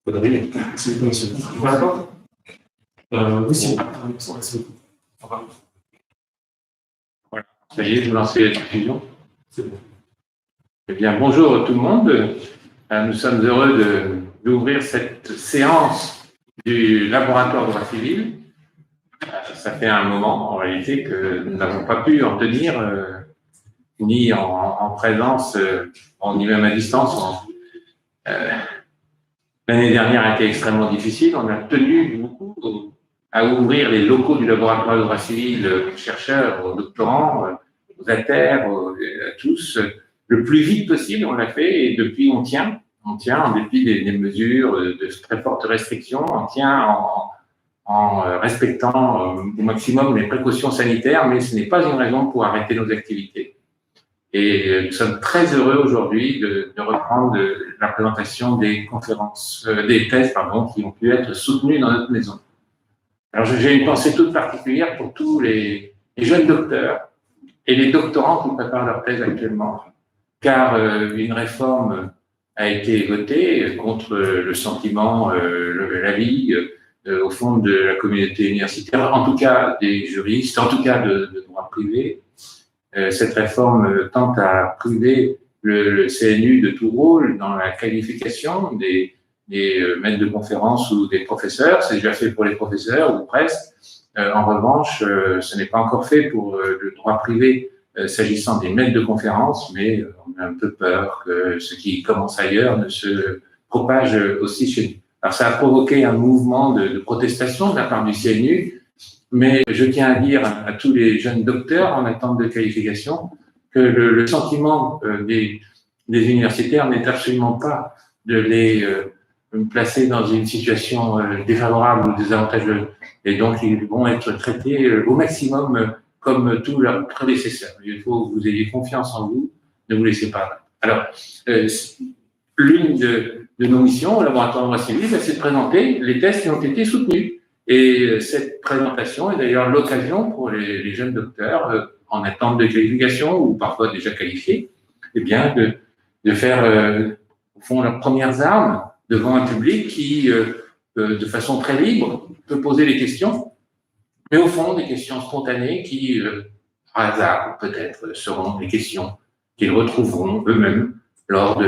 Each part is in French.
Oui, c'est voilà. Ça y est, je vous lance la diffusion. C'est bon. Eh bien, bonjour tout le monde. Nous sommes heureux d'ouvrir cette séance du laboratoire de droit civil. Ça fait un moment, en réalité, que nous n'avons pas pu en tenir, ni en présence, ni même à distance. L'année dernière a été extrêmement difficile. On a tenu beaucoup à ouvrir les locaux du laboratoire de droit civil aux chercheurs, aux doctorants, aux ATER, à tous, le plus vite possible. On l'a fait et depuis on tient en dépit des mesures de très fortes restrictions, on tient en respectant au maximum les précautions sanitaires, mais ce n'est pas une raison pour arrêter nos activités. Et nous sommes très heureux aujourd'hui de reprendre la présentation des conférences, des thèses, qui ont pu être soutenues dans notre maison. Alors j'ai une pensée toute particulière pour tous les jeunes docteurs et les doctorants qui préparent leur thèse actuellement, car une réforme a été votée contre le sentiment, l'avis, au fond de la communauté universitaire, en tout cas des juristes, en tout cas de droit privé. Cette réforme tente à priver le CNU de tout rôle dans la qualification des maîtres de conférences ou des professeurs. C'est déjà fait pour les professeurs ou presque. En revanche, ce n'est pas encore fait pour le droit privé s'agissant des maîtres de conférences, mais on a un peu peur que ce qui commence ailleurs ne se propage aussi chez nous. Alors ça a provoqué un mouvement de protestation de la part du CNU, mais je tiens à dire à tous les jeunes docteurs en attente de qualification que le sentiment des universitaires n'est absolument pas de les placer dans une situation défavorable ou désavantageuse. Et donc, ils vont être traités au maximum comme tous leurs prédécesseurs. Il faut que vous ayez confiance en vous, ne vous laissez pas. Alors, l'une de nos missions au laboratoire de droit civil, c'est de présenter les thèses qui ont été soutenus. Et cette présentation est d'ailleurs l'occasion pour les jeunes docteurs en attente de qualification ou parfois déjà qualifiés, eh bien de faire au fond leurs premières armes devant un public qui, de façon très libre, peut poser des questions, mais au fond des questions spontanées qui, par hasard peut-être, seront des questions qu'ils retrouveront eux-mêmes lors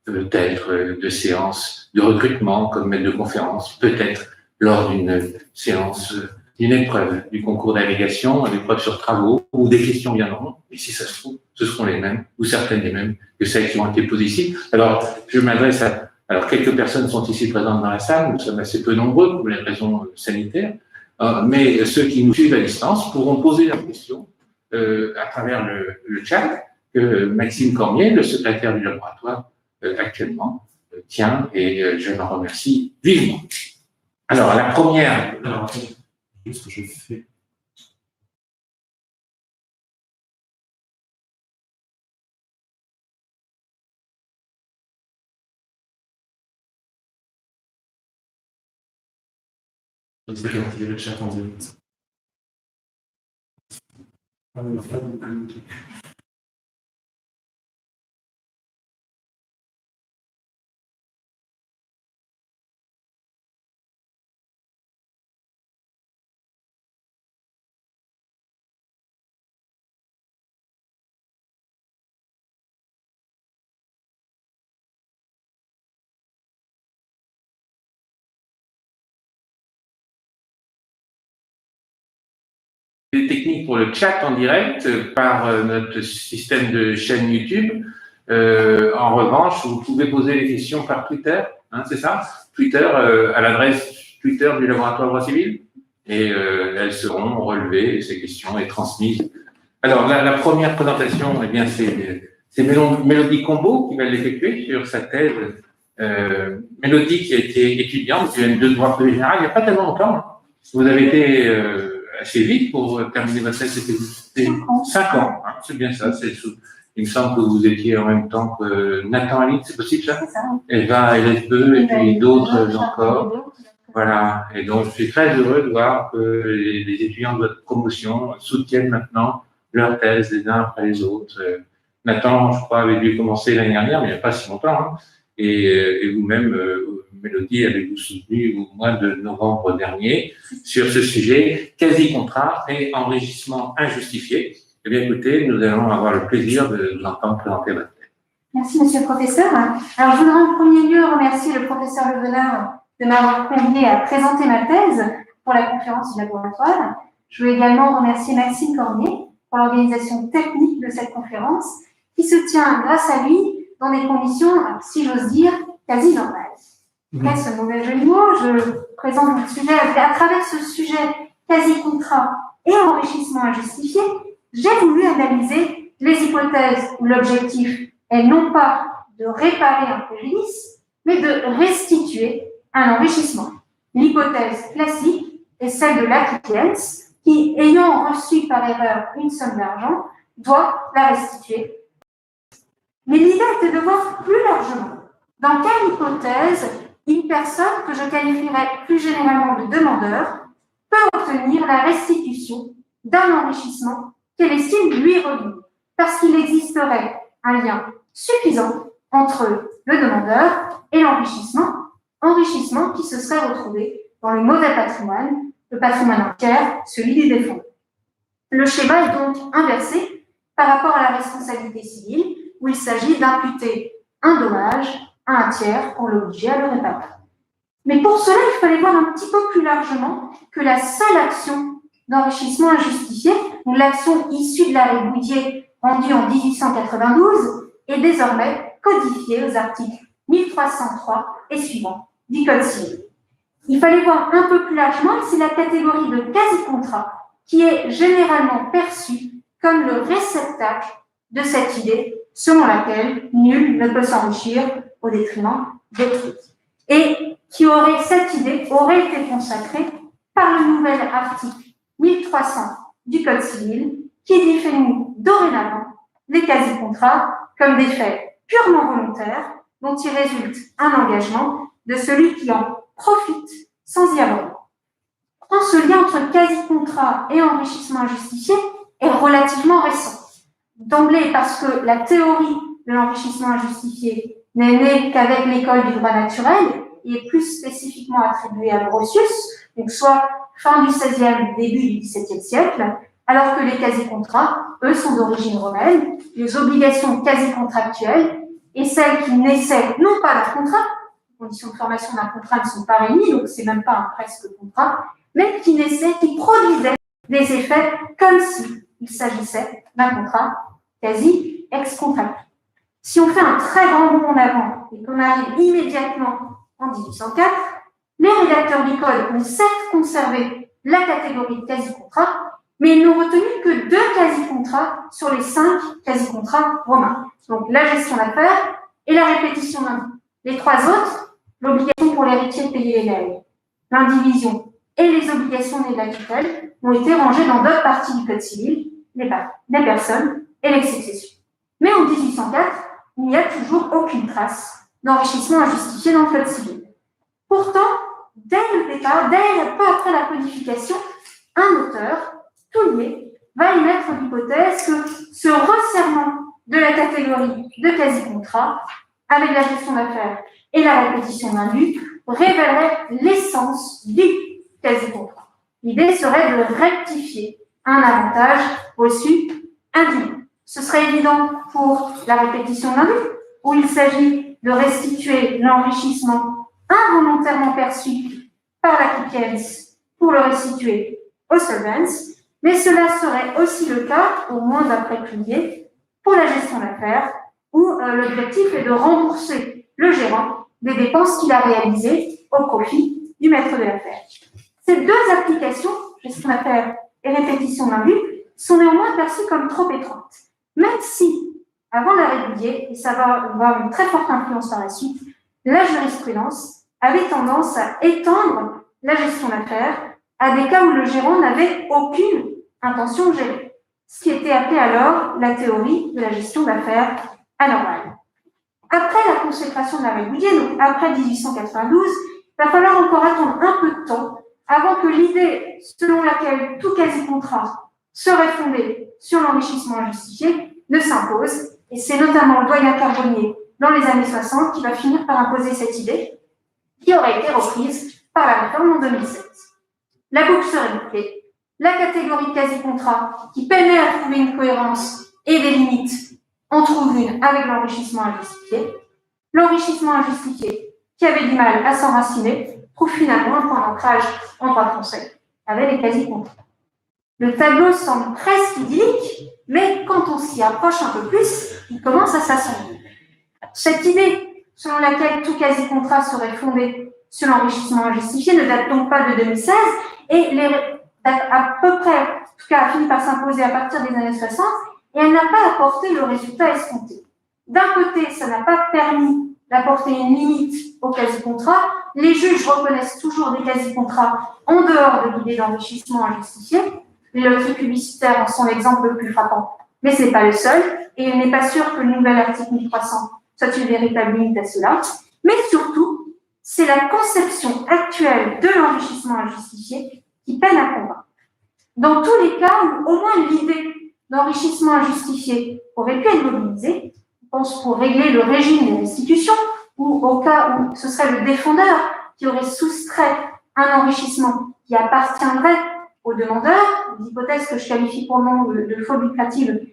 peut-être de séances de recrutement comme maître de conférence, peut-être lors d'une séance, d'une épreuve du concours d'agrégation, une épreuve sur travaux, où des questions viendront, et si ça se trouve, ce seront les mêmes, ou certaines des mêmes, que celles qui ont été posées ici. Alors, je m'adresse à... Alors, quelques personnes sont ici présentes dans la salle, nous sommes assez peu nombreux pour les raisons sanitaires, mais ceux qui nous suivent à distance pourront poser leurs questions à travers le chat que Maxime Cormier, le secrétaire du laboratoire, actuellement, tient, et je l'en remercie vivement. Alors, la première... Alors, juste que je fais... Je vais activer le chat en direct. Des techniques pour le chat en direct par notre système de chaîne YouTube. En revanche, vous pouvez poser les questions par Twitter, hein, c'est ça? Twitter, à l'adresse Twitter du laboratoire de droit civil, et elles seront relevées, ces questions, et transmises. Alors, la première présentation, eh bien, c'est Mélodie Combeau qui va l'effectuer sur sa thèse. Mélodie qui a été étudiante, qui vient de droit privé général, il n'y a pas tellement longtemps. Vous avez été assez vite pour terminer votre thèse, c'était 5 ans, hein, c'est bien ça. Il me semble que vous étiez en même temps que Nathan Ali, c'est possible ça? C'est ça. Eva LSE et puis d'autres encore. Voilà, et donc je suis très heureux de voir que les étudiants de votre promotion soutiennent maintenant leurs thèses les uns après les autres. Nathan, je crois, avait dû commencer l'année dernière, mais il n'y a pas si longtemps, hein. Et vous-même, Mélodie, avez-vous soutenu au mois de novembre dernier sur ce sujet, quasi-contrat et enrichissement injustifié. Eh bien, écoutez, nous allons avoir le plaisir de vous entendre présenter votre thème. Merci, monsieur le professeur. Alors, je voudrais en premier lieu remercier le professeur Levenard de m'avoir convié à présenter ma thèse pour la conférence du laboratoire. Je veux également remercier Maxime Cormier pour l'organisation technique de cette conférence qui se tient grâce à lui dans des conditions, si j'ose dire, quasi normales. Après ce mauvais jeu de mots, je présente mon sujet. À travers ce sujet quasi-contrat et enrichissement injustifié, j'ai voulu analyser les hypothèses où l'objectif est non pas de réparer un préjudice, mais de restituer un enrichissement. L'hypothèse classique est celle de l'acquiescence qui, ayant reçu par erreur une somme d'argent, doit la restituer. Mais l'idée était de voir plus largement dans quelle hypothèse une personne que je qualifierais plus généralement de demandeur peut obtenir la restitution d'un enrichissement qu'elle estime lui revenir, parce qu'il existerait un lien suffisant entre le demandeur et enrichissement qui se serait retrouvé dans le mauvais patrimoine, le patrimoine entier, celui des défendants. Le schéma est donc inversé par rapport à la responsabilité civile, où il s'agit d'imputer un dommage à un tiers pour l'obliger à le réparer. Mais pour cela, il fallait voir un petit peu plus largement que la seule action d'enrichissement injustifié, ou l'action issue de l'arrêt Boudier rendu en 1892, est désormais codifiée aux articles 1303 et suivants du Code civil. Il fallait voir un peu plus largement que c'est la catégorie de quasi-contrat qui est généralement perçue comme le réceptacle de cette idée selon laquelle nul ne peut s'enrichir au détriment d'autrui. Et cette idée aurait été consacrée par le nouvel article 1300 du Code civil qui définit dorénavant les quasi-contrats comme des faits purement volontaires dont il résulte un engagement de celui qui en profite sans y avoir droit. Ce lien entre quasi-contrat et enrichissement injustifié est relativement récent. D'emblée parce que la théorie de l'enrichissement injustifié n'est née qu'avec l'école du droit naturel et est plus spécifiquement attribuée à Grotius, donc soit fin du XVIe, début du XVIIe siècle, alors que les quasi-contrats, eux, sont d'origine romaine. Les obligations quasi-contractuelles et celles qui naissaient non pas d'un contrat, les conditions de formation d'un contrat ne sont pas réunies, donc c'est même pas un presque contrat, mais qui produisaient des effets comme s'il s'agissait d'un contrat quasi ex-contractuel. Si on fait un très grand bond en avant et qu'on arrive immédiatement en 1804, les rédacteurs du Code ont certes conservé la catégorie de quasi-contrat, mais ils n'ont retenu que 2 quasi-contrats sur les 5 quasi-contrats romains. Donc la gestion d'affaires et la répétition d'un. Les 3 autres, l'obligation pour l'héritier de payer les legs, l'indivision et les obligations nées de la tutelle, ont été rangées dans d'autres parties du Code civil, les personnes et les successions. Mais en 1804, il n'y a toujours aucune trace d'enrichissement injustifié dans le Code civil. Pourtant, dès le départ, peu après la codification, un auteur, Toulier, va émettre l'hypothèse que ce resserrement de la catégorie de quasi-contrat, avec la gestion d'affaires et la répétition d'un but, révélerait l'essence du quasi-contrat. L'idée serait de rectifier un avantage reçu indu. Ce serait évident pour la répétition d'un but, où il s'agit de restituer l'enrichissement involontairement perçu par l'acquiescence pour le restituer au solvens, mais cela serait aussi le cas, au moins d'après Toulier, pour la gestion d'affaires, où l'objectif est de rembourser le gérant des dépenses qu'il a réalisées au profit du maître de l'affaire. Ces 2 applications, gestion d'affaires et répétition d'un but, sont néanmoins perçues comme trop étroites. Même si, avant l'arrêt Boudier, et ça va avoir une très forte influence par la suite, la jurisprudence avait tendance à étendre la gestion d'affaires à des cas où le gérant n'avait aucune intention de gérer, ce qui était appelé alors la théorie de la gestion d'affaires anormale. Après la consécration de l'arrêt Boudier, donc après 1892, il va falloir encore attendre un peu de temps avant que l'idée selon laquelle tout quasi-contrat serait fondé sur l'enrichissement injustifié ne s'impose, et c'est notamment le doyen Carbonnier dans les années 60 qui va finir par imposer cette idée. qui aurait été reprise par la réforme en 2016. La boucle serait bouclée. La catégorie de quasi-contrat qui peinait à trouver une cohérence et des limites en trouve une avec l'enrichissement injustifié. L'enrichissement injustifié qui avait du mal à s'enraciner trouve finalement un point d'ancrage en droit français avec les quasi-contrats. Le tableau semble presque idyllique, mais quand on s'y approche un peu plus, il commence à s'assombrir. Cette idée selon laquelle tout quasi-contrat serait fondé sur l'enrichissement injustifié ne date donc pas de 2016 et à peu près, en tout cas, a fini par s'imposer à partir des années 60 et elle n'a pas apporté le résultat escompté. D'un côté, ça n'a pas permis d'apporter une limite au quasi-contrat. Les juges reconnaissent toujours des quasi-contrats en dehors de l'idée d'enrichissement injustifié. Les loteries publicitaires en sont l'exemple le plus frappant, mais ce n'est pas le seul, et il n'est pas sûr que le nouvel article 1300 soit une véritable limite à cela. Mais surtout, c'est la conception actuelle de l'enrichissement injustifié qui peine à convaincre. Dans tous les cas où au moins l'idée d'enrichissement injustifié aurait pu être mobilisée, je pense pour régler le régime des restitutions, ou au cas où ce serait le défendeur qui aurait soustrait un enrichissement qui appartiendrait aux demandeurs, des hypothèses que je qualifie pour le moment de faux lucratives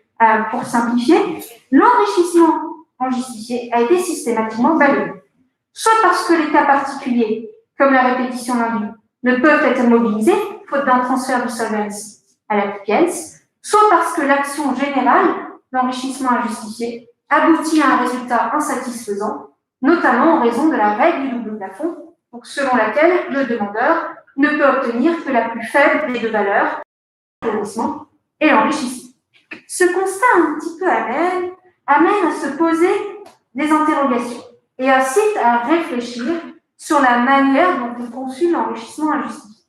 pour simplifier, l'enrichissement injustifié a été systématiquement balayé. Soit parce que les cas particuliers, comme la répétition d'indus, ne peuvent être mobilisés, faute d'un transfert du solvency à la compliance, soit parce que l'action générale d'enrichissement injustifié aboutit à un résultat insatisfaisant, notamment en raison de la règle du double plafond, donc selon laquelle le demandeur ne peut obtenir que la plus faible des deux valeurs, l'enrichissement et l'enrichissement. Ce constat un petit peu amène à se poser des interrogations et incite à réfléchir sur la manière dont on conçut l'enrichissement injustifié.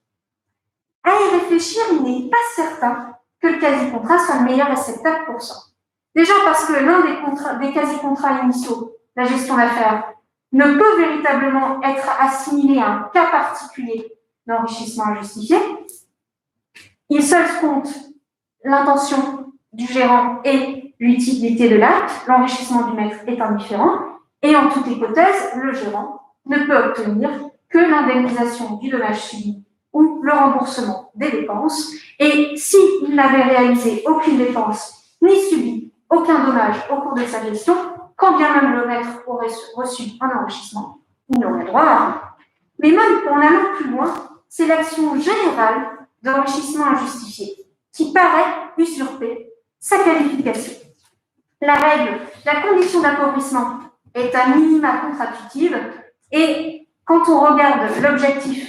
À y réfléchir, il n'est pas certain que le quasi-contrat soit le meilleur réceptacle pour ça. Déjà parce que l'un des quasi-contrats initiaux, la gestion d'affaires, ne peut véritablement être assimilé à un cas particulier d'enrichissement injustifié. Il seul compte l'intention du gérant et l'utilité de l'acte. L'enrichissement du maître est indifférent. Et en toute hypothèse, le gérant ne peut obtenir que l'indemnisation du dommage subi ou le remboursement des dépenses. Et s'il n'avait réalisé aucune dépense ni subi aucun dommage au cours de sa gestion, quand bien même le maître aurait reçu un enrichissement, il n'aurait droit à rien. Mais même en allant plus loin, c'est l'action générale d'enrichissement injustifié qui paraît usurper sa qualification. La règle, la condition d'appauvrissement est à minima contre-intuitive et quand on regarde l'objectif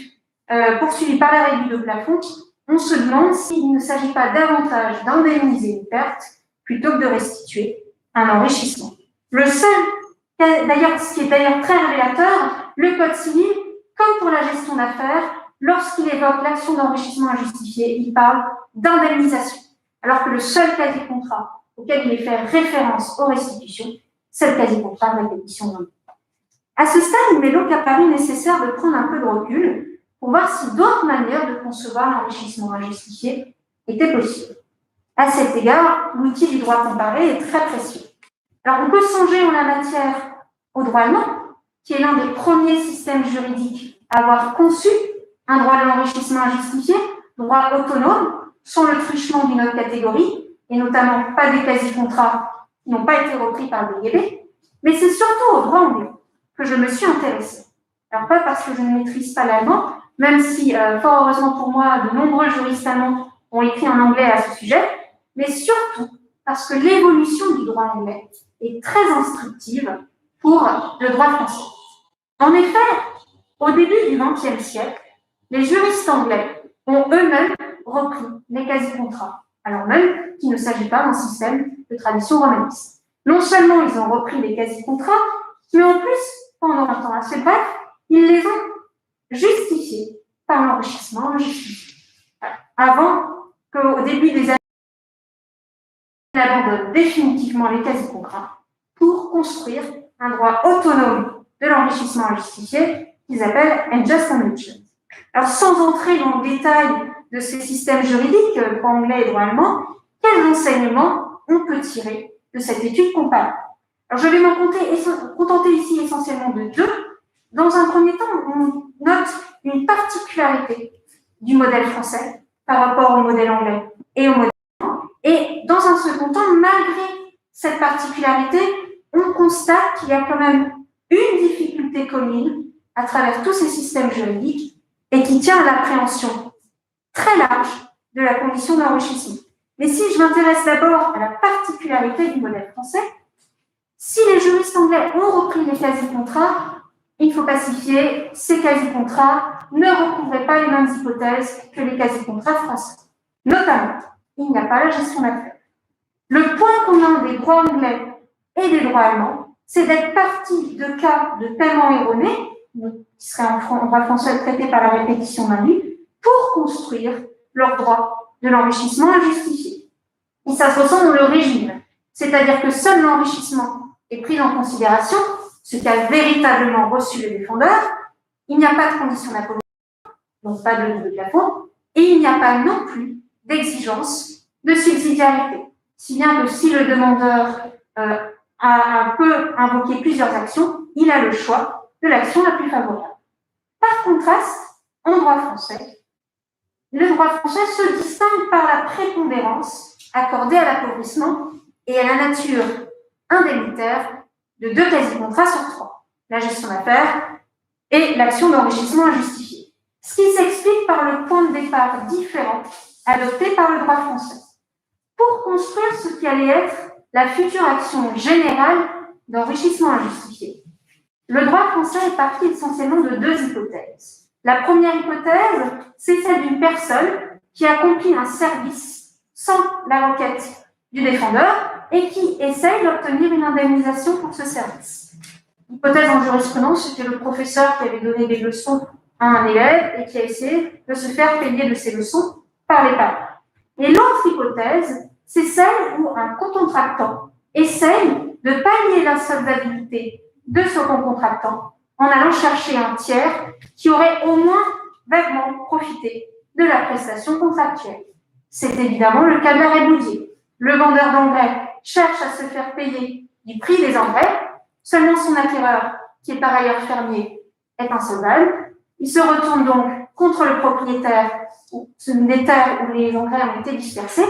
poursuivi par la règle de plafond, on se demande s'il ne s'agit pas davantage d'indemniser une perte plutôt que de restituer un enrichissement. Le seul, d'ailleurs, ce qui est d'ailleurs très révélateur, le Code civil, comme pour la gestion d'affaires, lorsqu'il évoque l'action d'enrichissement injustifié, il parle d'indemnisation, alors que le seul quasi-contrat auquel il est fait référence aux restitutions, c'est le quasi-contrat de répétition d'indus. À ce stade, il m'est donc apparu nécessaire de prendre un peu de recul pour voir si d'autres manières de concevoir l'enrichissement injustifié étaient possibles. À cet égard, l'outil du droit comparé est très précieux. Alors, on peut songer en la matière au droit allemand, qui est l'un des premiers systèmes juridiques à avoir conçu un droit de l'enrichissement injustifié, droit autonome, sans le truchement d'une autre catégorie, et notamment pas des quasi-contrats qui n'ont pas été repris par le BGB, mais c'est surtout au droit anglais que je me suis intéressée. Alors, pas parce que je ne maîtrise pas l'allemand, même si, fort heureusement pour moi, de nombreux juristes allemands ont écrit en anglais à ce sujet, mais surtout parce que l'évolution du droit anglais est très instructive pour le droit français. En effet, au début du XXe siècle, les juristes anglais ont eux-mêmes repris les quasi-contrats, alors même qu'il ne s'agit pas d'un système de tradition romaniste. Non seulement ils ont repris les quasi-contrats, mais en plus, pendant un temps assez bref, ils les ont justifiés par l'enrichissement injustifié. Avant qu'au début des années, ils abandonnent définitivement les quasi-contrats pour construire un droit autonome de l'enrichissement injustifié qu'ils appellent unjust enrichment. Alors, sans entrer dans le détail de ces systèmes juridiques, droit anglais et droit allemand, quels enseignements on peut tirer de cette étude comparée? Alors, je vais m'en contenter ici essentiellement de deux. Dans un premier temps, on note une particularité du modèle français par rapport au modèle anglais et au modèle allemand. Et dans un second temps, malgré cette particularité, on constate qu'il y a quand même une difficulté commune à travers tous ces systèmes juridiques et qui tient à l'appréhension très large de la condition d'enrichissement. Mais si je m'intéresse d'abord à la particularité du modèle français, si les juristes anglais ont repris les quasi-contrats, il faut pacifier, ces quasi-contrats ne recouvraient pas les mêmes hypothèses que les quasi-contrats français. Notamment, il n'y a pas la gestion d'affaires. Le point commun des droits anglais et des droits allemands, c'est d'être parti de cas de paiement erroné, qui serait en droit français traité par la répétition d'indu, pour construire leur droit de l'enrichissement injustifié. Et ça se ressent dans le régime, c'est-à-dire que seul l'enrichissement est pris en considération, ce qu'a véritablement reçu le défendeur. Il n'y a pas de condition d'apologie, donc pas de plafond, et il n'y a pas non plus d'exigence de subsidiarité. Si bien que si le demandeur peut invoquer plusieurs actions, il a le choix de l'action la plus favorable. Par contraste, en droit français, le droit français se distingue par la prépondérance accordée à l'appauvrissement et à la nature indemnitaire de 2 quasi-contrats sur 3, la gestion d'affaires et l'action d'enrichissement injustifié. Ce qui s'explique par le point de départ différent adopté par le droit français. Pour construire ce qui allait être la future action générale d'enrichissement injustifié, le droit français est parti essentiellement de 2 hypothèses. La première hypothèse, c'est celle d'une personne qui accomplit un service sans la requête du défendeur et qui essaye d'obtenir une indemnisation pour ce service. L'hypothèse en jurisprudence, c'était le professeur qui avait donné des leçons à un élève et qui a essayé de se faire payer de ses leçons par les parents. Et l'autre hypothèse, c'est celle où un cocontractant essaye de pallier l'insolvabilité de ce cocontractant en allant chercher un tiers qui aurait au moins vaguement profité de la prestation contractuelle. C'est évidemment le cas de l'arrêt boudier. Le vendeur d'engrais cherche à se faire payer du prix des engrais, seulement son acquéreur, qui est par ailleurs fermier, est insolvable. Il se retourne donc contre le propriétaire des terres où les engrais ont été dispersés.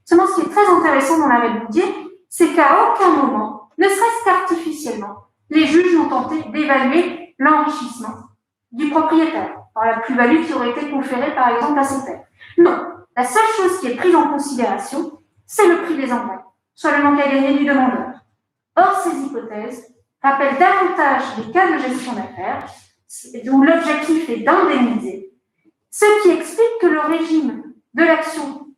Seulement, ce qui est très intéressant dans l'arrêt boudier, c'est qu'à aucun moment, ne serait-ce qu'artificiellement, les juges n'ont tenté d'évaluer l'enrichissement du propriétaire par la plus-value qui aurait été conférée par exemple à ses terres. Non, la seule chose qui est prise en considération, c'est le prix des engrais, soit le manque à gagner du demandeur. Or, ces hypothèses rappellent davantage les cas de gestion d'affaires, où l'objectif est d'indemniser, ce qui explique que le régime de l'action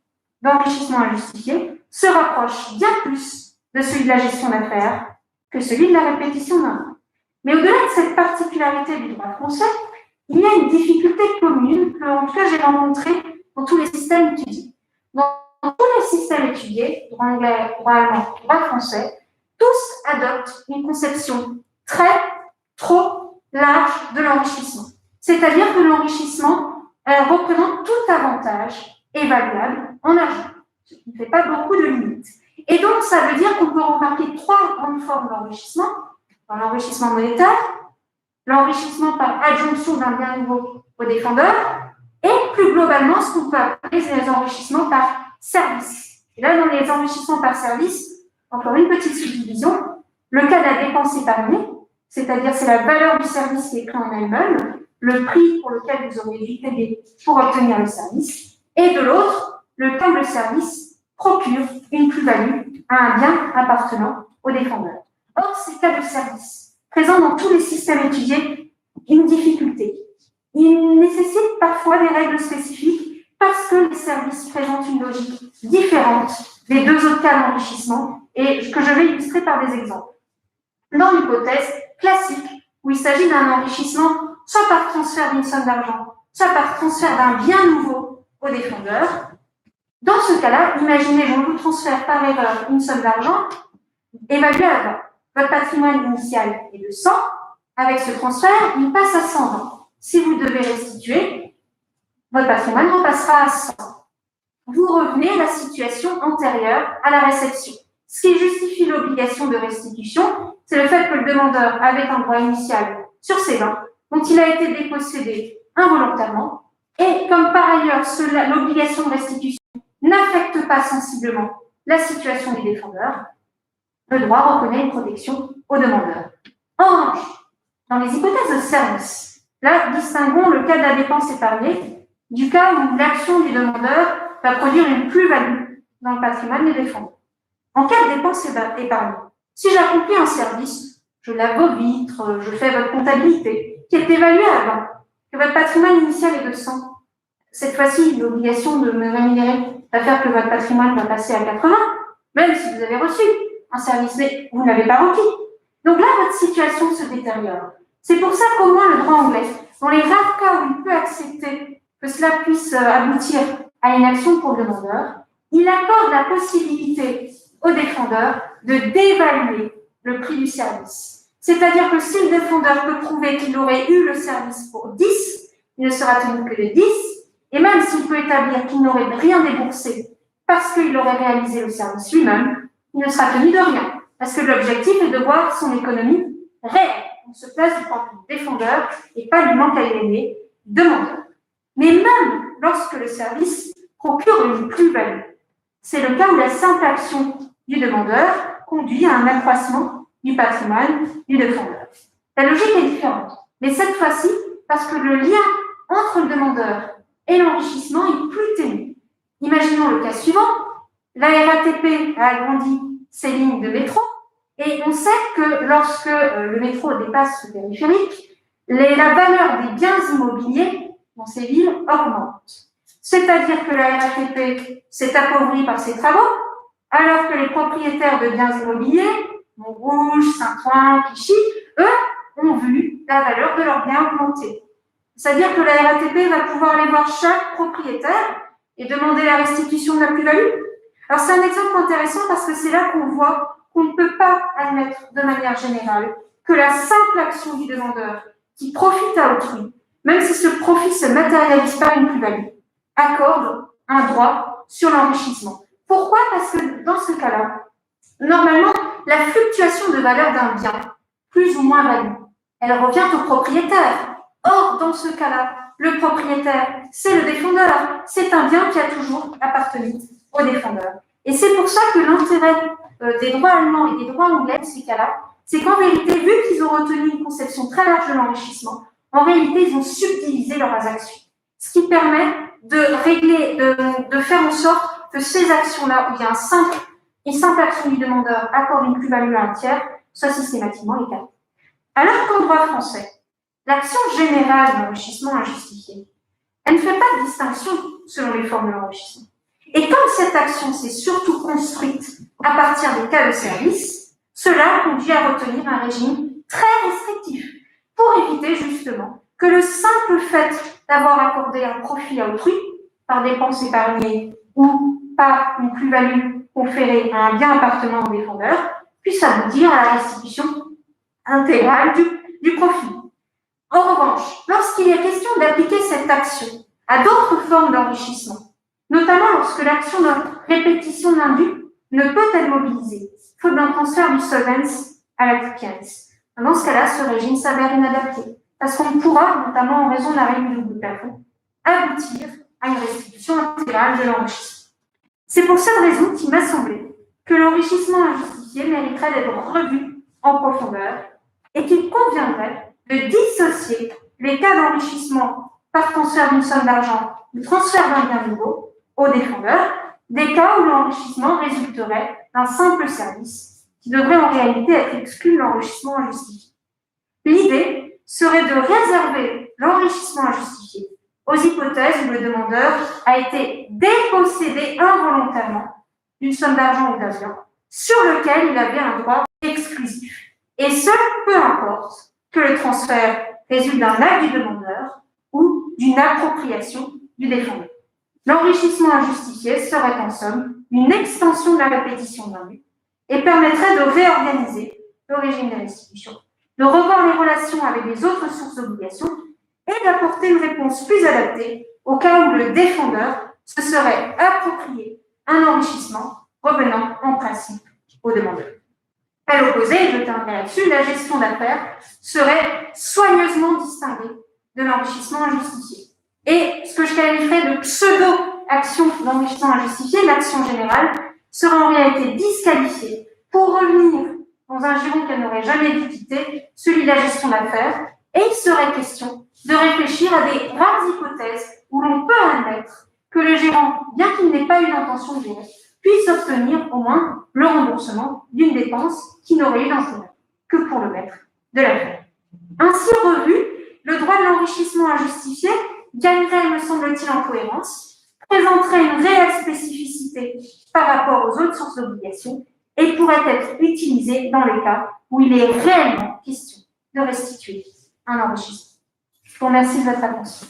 d'enrichissement injustifié se rapproche bien plus de celui de la gestion d'affaires que celui de la répétition d'un. Mais au-delà de cette particularité du droit français, il y a une difficulté commune que, en tout cas, j'ai rencontrée dans tous les systèmes étudiés. Dans tous les systèmes étudiés, droit anglais, droit allemand, droit français, tous adoptent une conception trop large de l'enrichissement. C'est-à-dire que l'enrichissement représente tout avantage évaluable en argent, ce qui ne fait pas beaucoup de limites. Et donc, ça veut dire qu'on peut remarquer 3 grandes formes d'enrichissement. Dans l'enrichissement monétaire, l'enrichissement par adjonction d'un bien nouveau au défendeur, et plus globalement, ce qu'on peut appeler les enrichissements par service. Et là, dans les enrichissements par service, encore une petite subdivision, le cas de la dépense épargnée, c'est-à-dire c'est la valeur du service qui est pris en elle-même, le prix pour lequel vous auriez dû payer pour obtenir le service, et de l'autre, le temps de service procure une plus-value à un bien appartenant au défendeur. Or, ces cas de service, présents dans tous les systèmes étudiés, une difficulté. Ils nécessitent parfois des règles spécifiques parce que les services présentent une logique différente des 2 autres cas d'enrichissement et que je vais illustrer par des exemples. Dans l'hypothèse classique, où il s'agit d'un enrichissement soit par transfert d'une somme d'argent, soit par transfert d'un bien nouveau au défendeur, dans ce cas-là, imaginez, je vous transfère par erreur une somme d'argent, évaluée à 20. Votre patrimoine initial est de 100. Avec ce transfert, il passe à 120. Si vous devez restituer, votre patrimoine repassera à 100. Vous revenez à la situation antérieure à la réception. Ce qui justifie l'obligation de restitution, c'est le fait que le demandeur avait un droit initial sur ses 20 dont il a été dépossédé involontairement, et comme par ailleurs l'obligation de restitution n'affecte pas sensiblement la situation du défendeur, le droit reconnaît une protection au demandeur. En revanche, dans les hypothèses de service, là, distinguons le cas de la dépense épargnée du cas où l'action du demandeur va produire une plus-value dans le patrimoine des défendeurs. En cas de dépense épargnée, si j'accomplis un service, je lave vos vitres, je fais votre comptabilité, qui est évaluée avant, que votre patrimoine initial est de 100. Cette fois-ci, l'obligation de me rémunérer va faire que votre patrimoine va passer à 80, même si vous avez reçu un service, mais vous n'avez pas requis. Donc là, votre situation se détériore. C'est pour ça qu'au moins le droit anglais, dans les rares cas où il peut accepter que cela puisse aboutir à une action pour le demandeur, il accorde la possibilité au défendeur de dévaluer le prix du service. C'est-à-dire que si le défendeur peut prouver qu'il aurait eu le service pour 10, il ne sera tenu que de 10, et même s'il peut établir qu'il n'aurait rien déboursé parce qu'il aurait réalisé le service lui-même, il ne sera tenu de rien. Parce que l'objectif est de voir son économie réelle. On se place du point de vue défendeur et pas du manque à gagner demandeur. Mais même lorsque le service procure une plus-value, c'est le cas où la simple action du demandeur conduit à un accroissement du patrimoine du défendeur. La logique est différente, mais cette fois-ci, parce que le lien entre le demandeur et l'enrichissement est plus ténu. Imaginons le cas suivant, la RATP a agrandi ses lignes de métro, et on sait que lorsque le métro dépasse le périphérique, la valeur des biens immobiliers dans ces villes augmente. C'est-à-dire que la RATP s'est appauvrie par ses travaux, alors que les propriétaires de biens immobiliers, Montrouge, Saint-Ouen, Clichy, eux, ont vu la valeur de leurs biens augmenter. C'est-à-dire que la RATP va pouvoir aller voir chaque propriétaire et demander la restitution de la plus-value. Alors c'est un exemple intéressant parce que c'est là qu'on voit qu'on ne peut pas admettre de manière générale que la simple action du demandeur qui profite à autrui, même si ce profit ne se matérialise pas une plus-value, accorde un droit sur l'enrichissement. Pourquoi? Parce que dans ce cas-là, normalement, la fluctuation de valeur d'un bien, plus ou moins value, elle revient au propriétaire. Or, dans ce cas-là, le propriétaire, c'est le défendeur. C'est un bien qui a toujours appartenu au défendeur. Et c'est pour ça que l'intérêt des droits allemands et des droits anglais, dans ces cas-là, c'est qu'en vérité, vu qu'ils ont retenu une conception très large de l'enrichissement, en réalité, ils ont subdivisé leurs actions. Ce qui permet de régler, de faire en sorte que ces actions-là, où il y a une simple action du demandeur accorde une plus-value à un tiers, soient systématiquement écartées. Alors qu'en droit français, l'action générale d'enrichissement injustifié, elle ne fait pas de distinction selon les formes de l'enrichissement. Et comme cette action s'est surtout construite à partir des cas de service, cela conduit à retenir un régime très restrictif pour éviter justement que le simple fait d'avoir accordé un profit à autrui par dépenses épargnées ou par une plus-value conférée à un bien appartenant au défendeur puisse aboutir à la restitution intégrale du profit. En revanche, lorsqu'il est question d'appliquer cette action à d'autres formes d'enrichissement, notamment lorsque l'action de répétition d'indus ne peut être mobilisée, faute d'un transfert du solvens à l'acquérance. Dans ce cas-là, ce régime s'avère inadapté, parce qu'on pourra, notamment en raison de la règle du double plafond, aboutir à une restitution intégrale de l'enrichissement. C'est pour cette raison qu'il m'a semblé que l'enrichissement injustifié mériterait d'être revu en profondeur et qu'il conviendrait de dissocier les cas d'enrichissement par transfert d'une somme d'argent ou transfert d'un bien nouveau au défendeur, des cas où l'enrichissement résulterait d'un simple service qui devrait en réalité être exclu de l'enrichissement injustifié. L'idée serait de réserver l'enrichissement injustifié aux hypothèses où le demandeur a été dépossédé involontairement d'une somme d'argent ou d'un bien sur lequel il avait un droit exclusif. Et ce, peu importe que le transfert résulte d'un acte du demandeur ou d'une appropriation du défendeur. L'enrichissement injustifié serait en somme une extension de la répétition d'un but et permettrait de réorganiser le régime des restitutions, de revoir les relations avec les autres sources d'obligations et d'apporter une réponse plus adaptée au cas où le défendeur se serait approprié un enrichissement revenant en principe au demandeur. À l'opposé, je terminerai là-dessus, la gestion d'affaires serait soigneusement distinguée de l'enrichissement injustifié. Et ce que je qualifierais de pseudo-action d'enrichissement injustifié, l'action générale, sera en réalité disqualifiée pour revenir dans un giron qu'elle n'aurait jamais dû quitter, celui de la gestion d'affaires, et il serait question de réfléchir à des rares hypothèses où l'on peut admettre que le gérant, bien qu'il n'ait pas eu l'intention de gérer, puisse obtenir au moins le remboursement d'une dépense qui n'aurait eu d'intérêt que pour le maître de l'affaire. Ainsi revu, le droit de l'enrichissement injustifié gagnerait, me semble-t-il, en cohérence, présenterait une réelle spécificité par rapport aux autres sources d'obligation et pourrait être utilisé dans les cas où il est réellement question de restituer un enrichissement. Je vous remercie de votre attention.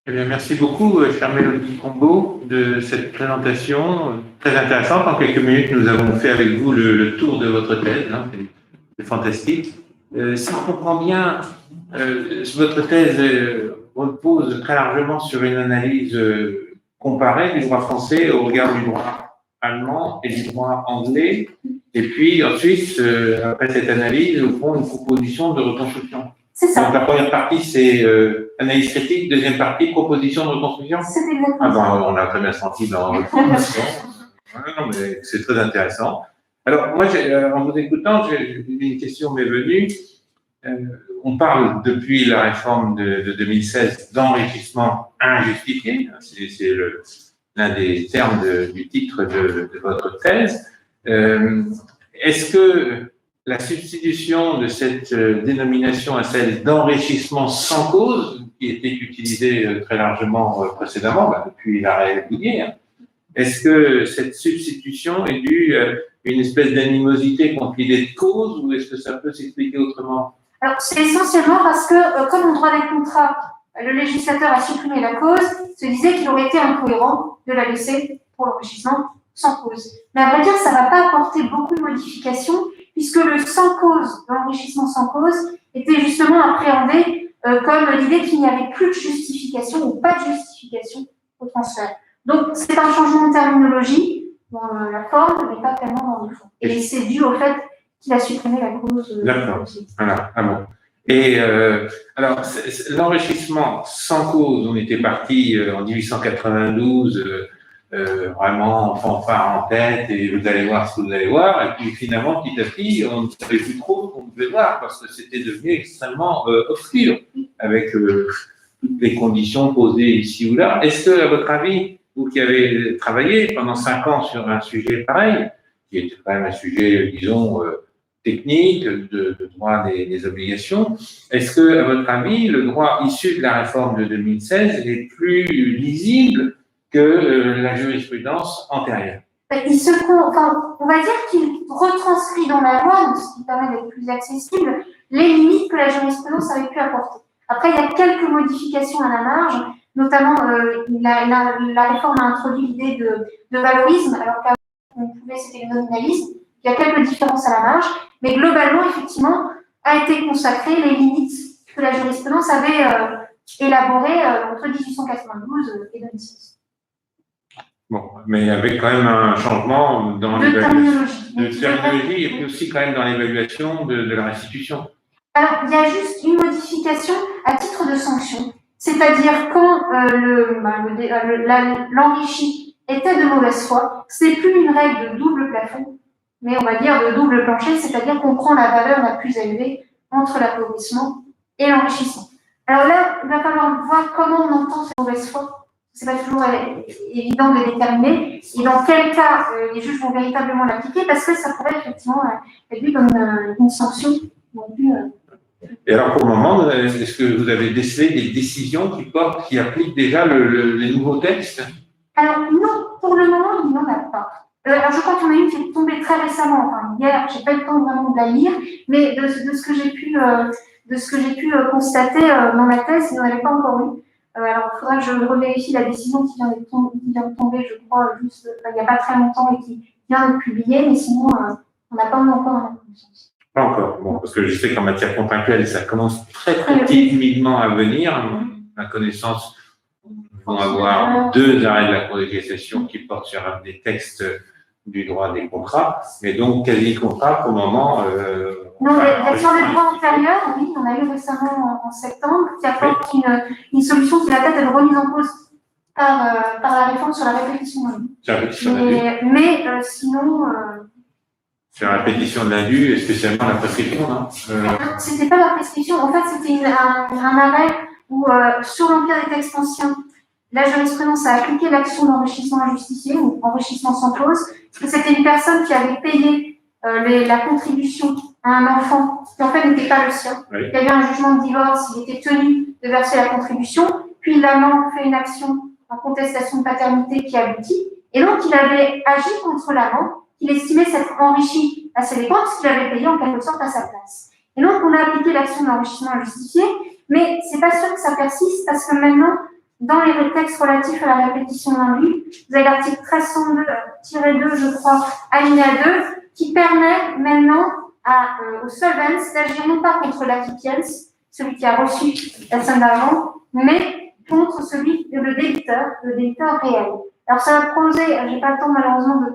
Eh bien, merci beaucoup, chère Mélodie Combeau, de cette présentation très intéressante. En quelques minutes, nous avons fait avec vous le tour de votre thèse. Hein, c'est fantastique. Si on comprend bien, votre thèse repose très largement sur une analyse comparée du droit français au regard du droit allemand et du droit anglais. Et puis ensuite, après cette analyse, au fond, une proposition de reconstruction. C'est ça. Donc la première partie, c'est analyse critique, deuxième partie, proposition de reconstruction. C'est exactement Ah ça. ben, on a très bien senti dans votre présentation. Non, mais c'est très intéressant. Alors, moi, en vous écoutant, une question m'est venue. On parle depuis la réforme de 2016 d'enrichissement injustifié. C'est l'un des termes du titre de votre thèse. Est-ce que la substitution de cette dénomination à celle d'enrichissement sans cause, qui était utilisée très largement précédemment, depuis l'arrêt Boudier, hein, est-ce que cette substitution est due à une espèce d'animosité contre l'idée de cause, ou est-ce que ça peut s'expliquer autrement? Alors, c'est essentiellement parce que, comme en droit des contrats, le législateur a supprimé la cause, se disait qu'il aurait été incohérent de la laisser pour l'enrichissement sans cause. Mais à vrai dire, ça ne va pas apporter beaucoup de modifications, puisque le sans cause, l'enrichissement sans cause, était justement appréhendé comme l'idée qu'il n'y avait plus de justification ou pas de justification au transfert. Donc, c'est un changement de terminologie dans la forme, mais pas tellement dans le fond. Et c'est dû au fait qu'il a supprimé la cause. D'accord. Voilà. Ah bon. Et alors, l'enrichissement sans cause, on était parti en 1892, vraiment fanfare en tête, et vous allez voir ce que vous allez voir. Et puis finalement, petit à petit, on ne savait plus trop ce qu'on devait voir parce que c'était devenu extrêmement obscur avec toutes les conditions posées ici ou là. Est-ce que, à votre avis, vous qui avez travaillé pendant 5 ans sur un sujet pareil, qui était quand même un sujet, disons, technique, de droit des obligations, est-ce que, à votre avis, le droit issu de la réforme de 2016 est plus lisible que la jurisprudence antérieure? On va dire qu'il retranscrit dans la loi, ce qui permet d'être plus accessible, les limites que la jurisprudence avait pu apporter. Après, il y a quelques modifications à la marge, notamment la réforme a introduit l'idée de valorisme, alors qu'avant, c'était le nominalisme. Il y a quelques différences à la marge, mais globalement, effectivement, a été consacré les limites que la jurisprudence avait élaborées entre 1892 et 2006. Bon, mais avec quand même un changement dans de terminologie et puis aussi quand même dans l'évaluation de la restitution. Alors, il y a juste une modification à titre de sanction, c'est-à-dire quand l'enrichi était de mauvaise foi, c'est plus une règle de double plafond, mais on va dire de double plancher, c'est-à-dire qu'on prend la valeur la plus élevée entre l'appauvrissement et l'enrichissement. Alors là, il va falloir voir comment on entend cette mauvaise foi. C'est pas toujours évident de déterminer, et dans quel cas les juges vont véritablement l'appliquer, parce que ça pourrait effectivement être vu comme une sanction. Et alors, pour le moment, est-ce que vous avez décelé des décisions qui appliquent déjà les nouveaux textes? Alors, non, pour le moment, il n'y en a pas. Alors, je crois qu'il y en a une qui est tombée très récemment, enfin, hier, je n'ai pas eu le temps vraiment de la lire, mais de ce que j'ai pu constater dans la thèse, il n'y en avait pas encore eu. Alors, il faudra que je revérifie la décision qui vient de tomber, je crois, juste il n'y a pas très longtemps et qui vient d'être publiée, mais sinon, on n'a pas encore la connaissance. Pas encore, bon, parce que je sais qu'en matière contractuelle, ça commence très timidement à venir. ma connaissance, vont avoir 2 arrêts de la Cour de cassation qui portent sur des textes du droit des contrats, mais donc quasi-contrat au moment… non, sur les droits antérieurs, oui, on a eu récemment en septembre, qui apporte une solution qui est la tête de remise en cause par la réforme sur la répétition d'indus. Mais sinon… sur la répétition de l'indu, et spécialement la prescription, non C'était pas la prescription, en fait, c'était un arrêt où, sur l'empire des textes anciens, la jurisprudence a appliqué l'action d'enrichissement injustifié ou enrichissement sans clause, parce que c'était une personne qui avait payé la contribution à un enfant qui en fait n'était pas le sien. Oui. Il y a eu un jugement de divorce, il était tenu de verser la contribution, puis l'amant fait une action en contestation de paternité qui aboutit, et donc il avait agi contre l'amant, qu'il estimait s'être enrichi à ses dépens, parce qu'il avait payé en quelque sorte à sa place. Et donc on a appliqué l'action d'enrichissement injustifié, mais c'est pas sûr que ça persiste, parce que maintenant, dans les textes relatifs à la répétition d'indu, vous avez l'article 1302-2, je crois, alinéa 2, qui permet maintenant au solvens d'agir non pas contre l'acquipiens, celui qui a reçu la somme d'argent, mais contre le débiteur réel. Alors ça va poser, j'ai pas le temps malheureusement de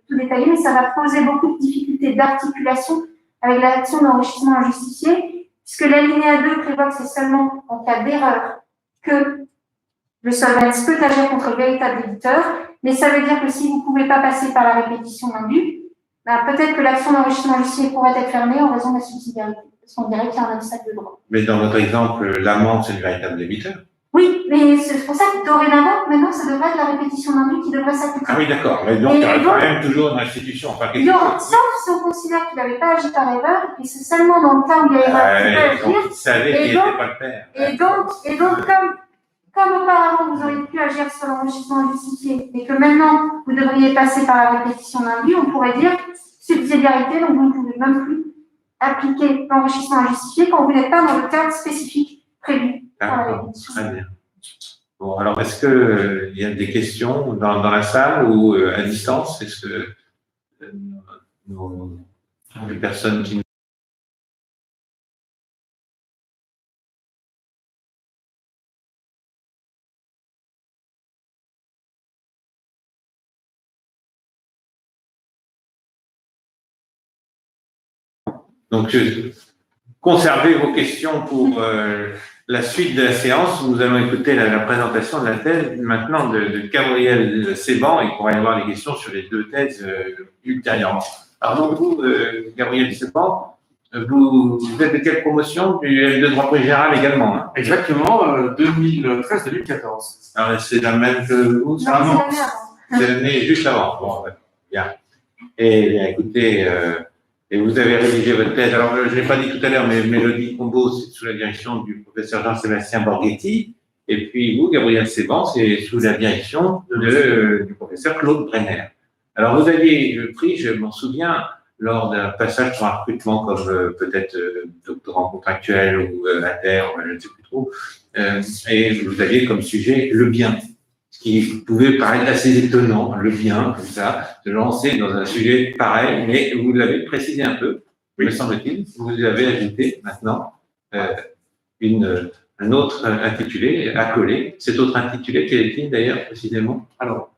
tout détailler, mais ça va poser beaucoup de difficultés d'articulation avec l'action d'enrichissement injustifié, puisque l'alinéa 2 prévoit que c'est seulement en cas d'erreur que le solvens peut agir contre le véritable débiteur, mais ça veut dire que si vous ne pouvez pas passer par la répétition d'indu, peut-être que l'action d'enrichissement injustifié pourrait être fermée en raison de la subsidiarité, parce qu'on dirait qu'il y a un obstacle de droit. Mais dans votre exemple, l'amant, c'est le véritable débiteur. Oui, mais c'est pour ça que dorénavant, maintenant, ça devrait être la répétition d'indu qui devrait s'appliquer. Ah oui, d'accord. Mais donc, il y a quand même toujours une restitution. Enfin, sauf si on considère qu'il n'avait pas agi par erreur, et c'est seulement dans le cas où il y a erreur qu'il peut agir. Il savait qu'il n'était pas le père. Et donc comme auparavant, vous auriez pu agir sur l'enrichissement injustifié, et que maintenant, vous devriez passer par la répétition d'indu, on pourrait dire subsidiarité, donc vous ne pouvez même plus appliquer l'enrichissement injustifié quand vous n'êtes pas dans le cadre spécifique prévu. Très bien. Bon, alors, est-ce qu'il y a des questions dans la salle ou à distance? Est-ce que les personnes qui nous… Donc, conservez vos questions pour la suite de la séance. Nous allons écouter la présentation de la thèse maintenant de Gabriel Seban, et il pourra y avoir des questions sur les 2 thèses ultérieurement. Alors donc vous, Gabriel Seban, vous êtes de quelle promotion? Du L2 droit privé général également, hein? Exactement, 2013-2014. Alors c'est la même que vous? Non, c'est l'année juste avant. Bon, bien. Et bien, écoutez… et vous avez rédigé votre thèse, alors je ne l'ai pas dit tout à l'heure, mais Mélodie Combeau, c'est sous la direction du professeur Jean-Sébastien Borghetti, et puis vous, Gabriel Seban, c'est sous la direction du professeur Claude Brenner. Alors vous aviez pris, je m'en souviens, lors d'un passage sur un recrutement comme peut-être doctorant contractuel ou inter, je ne sais plus trop, et vous aviez comme sujet le bien. Ce qui pouvait paraître assez étonnant, le bien, comme ça, de lancer dans un sujet pareil, mais vous l'avez précisé un peu, me semble-t-il. Vous avez ajouté maintenant un autre intitulé accolé. Cet autre intitulé, quel est-il d'ailleurs précisément? Alors,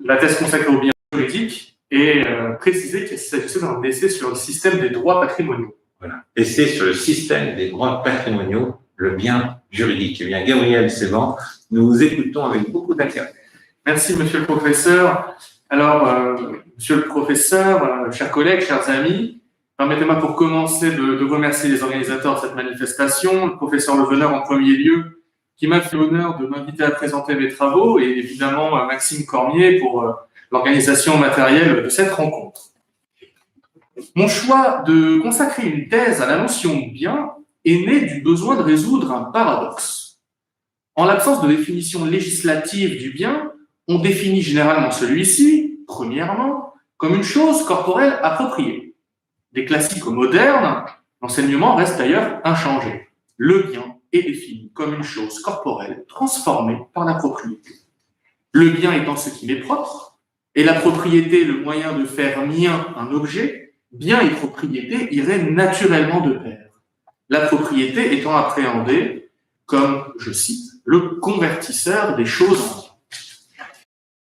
la thèse consacrée au bien juridique est précisée qu'il s'agissait d'un essai sur le système des droits patrimoniaux. Voilà, essai sur le système des droits patrimoniaux, le bien juridique. Eh bien, Gabriel Seban, nous vous écoutons avec beaucoup d'intérêt. Merci, monsieur le professeur. Alors, monsieur le professeur, chers collègues, chers amis, permettez-moi pour commencer de remercier les organisateurs de cette manifestation, le professeur Leveneur en premier lieu, qui m'a fait l'honneur de m'inviter à présenter mes travaux, et évidemment Maxime Cormier pour l'organisation matérielle de cette rencontre. Mon choix de consacrer une thèse à la notion de bien est né du besoin de résoudre un paradoxe. En l'absence de définition législative du bien, on définit généralement celui-ci, premièrement, comme une chose corporelle appropriée. Des classiques aux modernes, l'enseignement reste d'ailleurs inchangé. Le bien est défini comme une chose corporelle transformée par la propriété. Le bien étant ce qui m'est propre, et la propriété le moyen de faire mien un objet, bien et propriété iraient naturellement de pair. La propriété étant appréhendée comme, je cite, le convertisseur des choses en biens.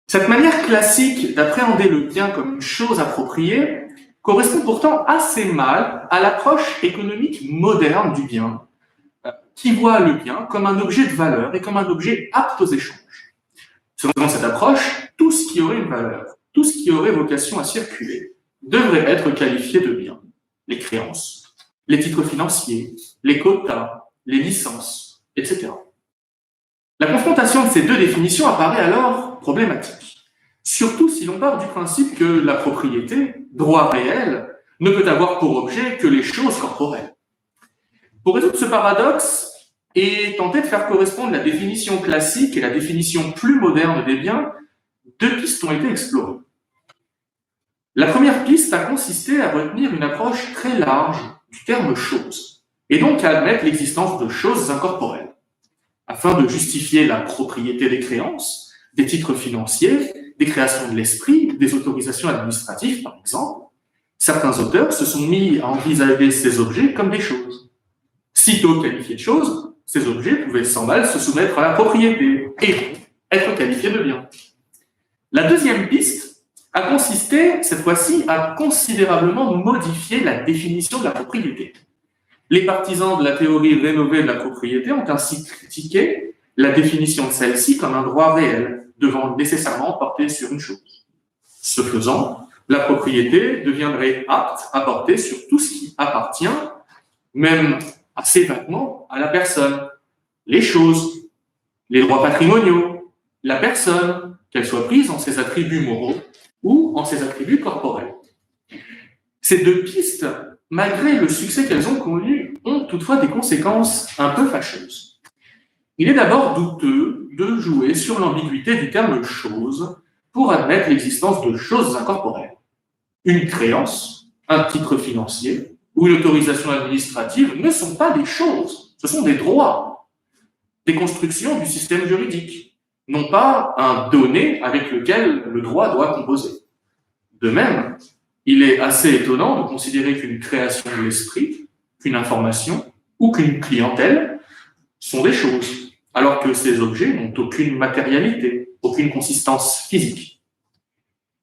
Cette manière classique d'appréhender le bien comme une chose appropriée correspond pourtant assez mal à l'approche économique moderne du bien, qui voit le bien comme un objet de valeur et comme un objet apte aux échanges. Selon cette approche, tout ce qui aurait une valeur, tout ce qui aurait vocation à circuler, devrait être qualifié de bien. Les créances, les titres financiers, les quotas, les licences, etc. La confrontation de ces deux définitions apparaît alors problématique, surtout si l'on part du principe que la propriété, droit réel, ne peut avoir pour objet que les choses corporelles. Pour résoudre ce paradoxe et tenter de faire correspondre la définition classique et la définition plus moderne des biens, deux pistes ont été explorées. La première piste a consisté à retenir une approche très large du terme « chose », et donc à admettre l'existence de choses incorporelles, afin de justifier la propriété des créances, des titres financiers, des créations de l'esprit, des autorisations administratives, par exemple. Certains auteurs se sont mis à envisager ces objets comme des choses. Sitôt qualifiés de choses, ces objets pouvaient sans mal se soumettre à la propriété et être qualifiés de biens. La deuxième piste a consisté, cette fois-ci, à considérablement modifier la définition de la propriété. Les partisans de la théorie rénovée de la propriété ont ainsi critiqué la définition de celle-ci comme un droit réel, devant nécessairement porter sur une chose. Ce faisant, la propriété deviendrait apte à porter sur tout ce qui appartient, même assez vaguement, à la personne, les choses, les droits patrimoniaux, la personne, qu'elle soit prise en ses attributs moraux ou en ses attributs corporels. Ces deux pistes, malgré le succès qu'elles ont connu, ont toutefois des conséquences un peu fâcheuses. Il est d'abord douteux de jouer sur l'ambiguïté du terme « chose » pour admettre l'existence de choses incorporelles. Une créance, un titre financier ou une autorisation administrative ne sont pas des choses, ce sont des droits, des constructions du système juridique, non pas un donné avec lequel le droit doit composer. De même, il est assez étonnant de considérer qu'une création de l'esprit, qu'une information ou qu'une clientèle sont des choses, alors que ces objets n'ont aucune matérialité, aucune consistance physique.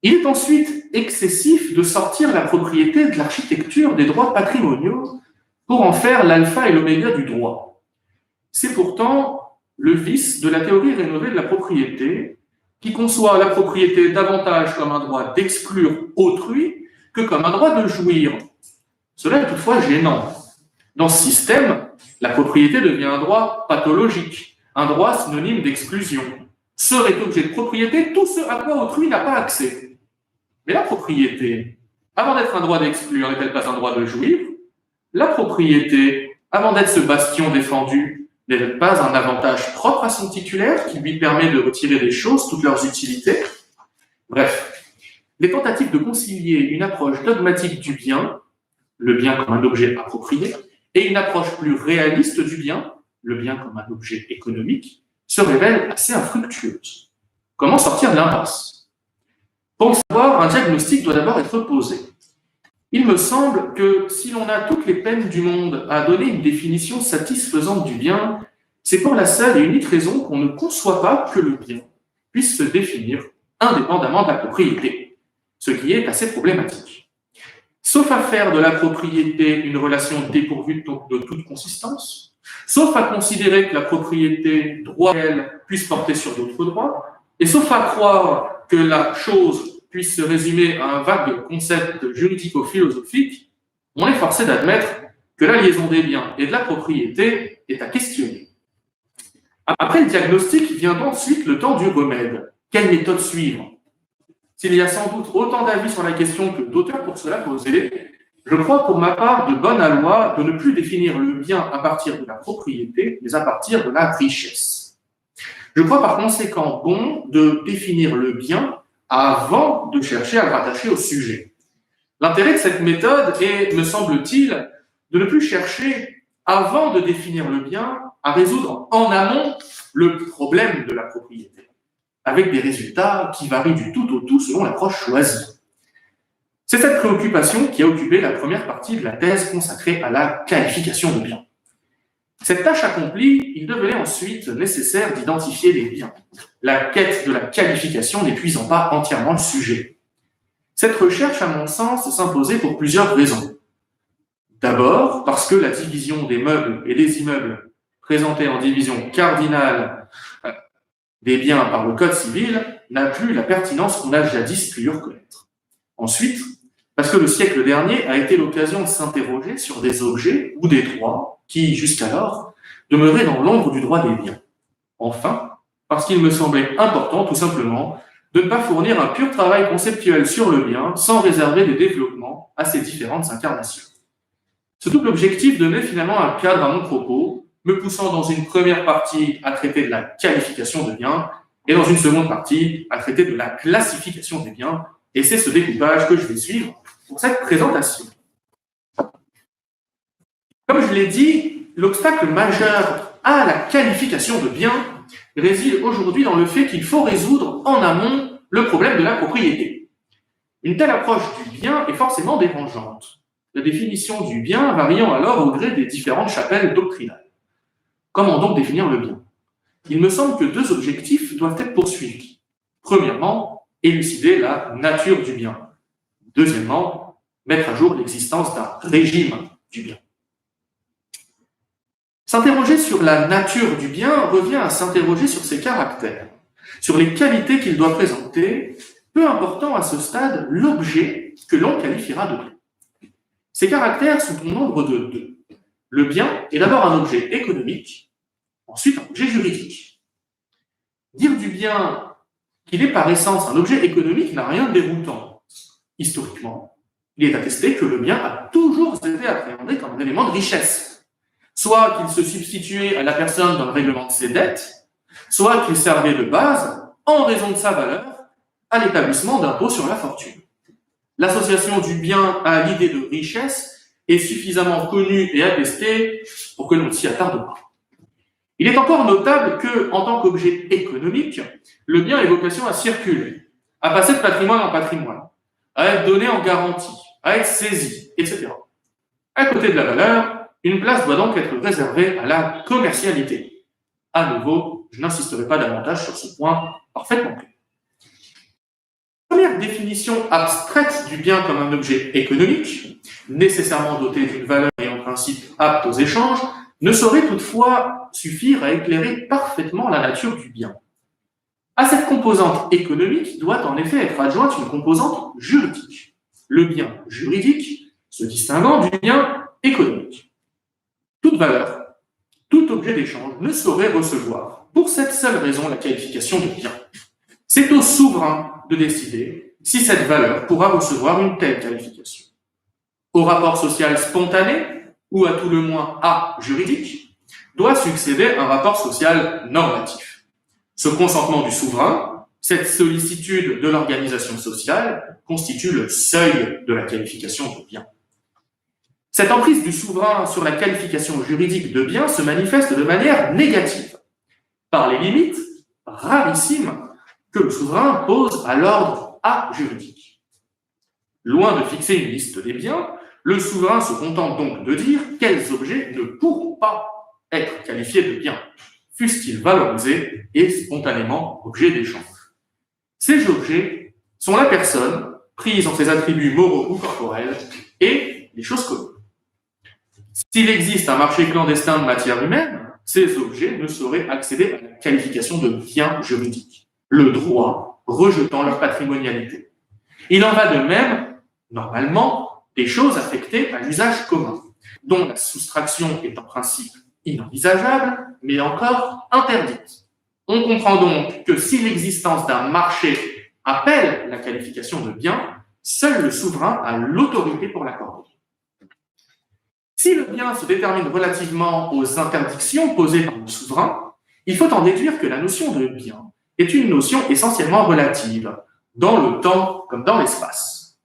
Il est ensuite excessif de sortir la propriété de l'architecture des droits patrimoniaux pour en faire l'alpha et l'oméga du droit. C'est pourtant le vice de la théorie rénovée de la propriété, qui conçoit la propriété davantage comme un droit d'exclure autrui que comme un droit de jouir. Cela est toutefois gênant. Dans ce système, la propriété devient un droit pathologique, un droit synonyme d'exclusion. Serait objet de propriété tout ce à quoi autrui n'a pas accès. Mais la propriété, avant d'être un droit d'exclure, n'est-elle pas un droit de jouir? La propriété, avant d'être ce bastion défendu, n'est-elle pas un avantage propre à son titulaire qui lui permet de retirer des choses, toutes leurs utilités? Bref, les tentatives de concilier une approche dogmatique du bien, le bien comme un objet approprié, et une approche plus réaliste du bien, le bien comme un objet économique, se révèlent assez infructueuses. Comment sortir de l'impasse? Pour le savoir, un diagnostic doit d'abord être posé. Il me semble que si l'on a toutes les peines du monde à donner une définition satisfaisante du bien, c'est pour la seule et unique raison qu'on ne conçoit pas que le bien puisse se définir indépendamment de la propriété, ce qui est assez problématique. Sauf à faire de la propriété une relation dépourvue de toute consistance, sauf à considérer que la propriété, droit réel, puisse porter sur d'autres droits, et sauf à croire que la chose puisse se résumer à un vague concept juridico-philosophique, on est forcé d'admettre que la liaison des biens et de la propriété est à questionner. Après le diagnostic vient ensuite le temps du remède. Quelle méthode suivre? S'il y a sans doute autant d'avis sur la question que d'auteurs pour cela poser, je crois pour ma part de bonne loi de ne plus définir le bien à partir de la propriété, mais à partir de la richesse. Je crois par conséquent bon de définir le bien avant de chercher à le rattacher au sujet. L'intérêt de cette méthode est, me semble-t-il, de ne plus chercher, avant de définir le bien, à résoudre en amont le problème de la propriété, avec des résultats qui varient du tout au tout selon l'approche choisie. C'est cette préoccupation qui a occupé la première partie de la thèse consacrée à la qualification de bien. Cette tâche accomplie, il devenait ensuite nécessaire d'identifier les biens, la quête de la qualification n'épuisant pas entièrement le sujet. Cette recherche, à mon sens, s'imposait pour plusieurs raisons. D'abord, parce que la division des meubles et des immeubles présentée en division cardinale des biens par le Code civil n'a plus la pertinence qu'on a jadis pu reconnaître. Ensuite, parce que le siècle dernier a été l'occasion de s'interroger sur des objets ou des droits qui, jusqu'alors, demeuraient dans l'ombre du droit des biens. Enfin, parce qu'il me semblait important, tout simplement, de ne pas fournir un pur travail conceptuel sur le bien sans réserver des développements à ces différentes incarnations. Ce double objectif donnait finalement un cadre à mon propos, me poussant dans une première partie à traiter de la qualification de biens et dans une seconde partie à traiter de la classification des biens, et c'est ce découpage que je vais suivre pour cette présentation. Comme je l'ai dit, l'obstacle majeur à la qualification de biens réside aujourd'hui dans le fait qu'il faut résoudre en amont le problème de la propriété. Une telle approche du bien est forcément dérangeante, la définition du bien variant alors au gré des différentes chapelles doctrinales. Comment donc définir le bien? Il me semble que deux objectifs doivent être poursuivis. Premièrement, élucider la nature du bien. Deuxièmement, mettre à jour l'existence d'un régime du bien. S'interroger sur la nature du bien revient à s'interroger sur ses caractères, sur les qualités qu'il doit présenter, peu important à ce stade l'objet que l'on qualifiera de bien. Ces caractères sont au nombre de deux. Le bien est d'abord un objet économique, ensuite un objet juridique. Dire du bien qu'il est par essence un objet économique n'a rien de déroutant. Historiquement, il est attesté que le bien a toujours été appréhendé comme un élément de richesse, soit qu'il se substituait à la personne dans le règlement de ses dettes, soit qu'il servait de base, en raison de sa valeur, à l'établissement d'impôts sur la fortune. L'association du bien à l'idée de richesse est suffisamment connue et attestée pour que l'on ne s'y attarde pas. Il est encore notable que, en tant qu'objet économique, le bien ait vocation à circuler, à passer de patrimoine en patrimoine, à être donné en garantie, à être saisi, etc. À côté de la valeur, une place doit donc être réservée à la commercialité. À nouveau, je n'insisterai pas davantage sur ce point parfaitement clair. La première définition abstraite du bien comme un objet économique, nécessairement doté d'une valeur et en principe apte aux échanges, ne saurait toutefois suffire à éclairer parfaitement la nature du bien. À cette composante économique doit en effet être adjointe une composante juridique, le bien juridique se distinguant du bien économique. Toute valeur, tout objet d'échange ne saurait recevoir, pour cette seule raison, la qualification de bien. C'est au souverain de décider si cette valeur pourra recevoir une telle qualification. Au rapport social spontané, ou à tout le moins à juridique, doit succéder un rapport social normatif. Ce consentement du souverain, cette sollicitude de l'organisation sociale, constitue le seuil de la qualification de bien. Cette emprise du souverain sur la qualification juridique de bien se manifeste de manière négative, par les limites rarissimes que le souverain pose à l'ordre juridique. Loin de fixer une liste des biens, le souverain se contente donc de dire quels objets ne pourront pas être qualifiés de biens, fussent-ils valorisés et spontanément objets d'échange. Ces objets sont la personne, prise en ses attributs moraux ou corporels, et les choses communes. S'il existe un marché clandestin de matière humaine, ces objets ne sauraient accéder à la qualification de biens juridiques, le droit rejetant leur patrimonialité. Il en va de même, normalement, des choses affectées à l'usage commun, dont la soustraction est en principe inenvisageable, mais encore interdite. On comprend donc que si l'existence d'un marché appelle la qualification de bien, seul le souverain a l'autorité pour l'accorder. Si le bien se détermine relativement aux interdictions posées par le souverain, il faut en déduire que la notion de bien est une notion essentiellement relative, dans le temps comme dans l'espace.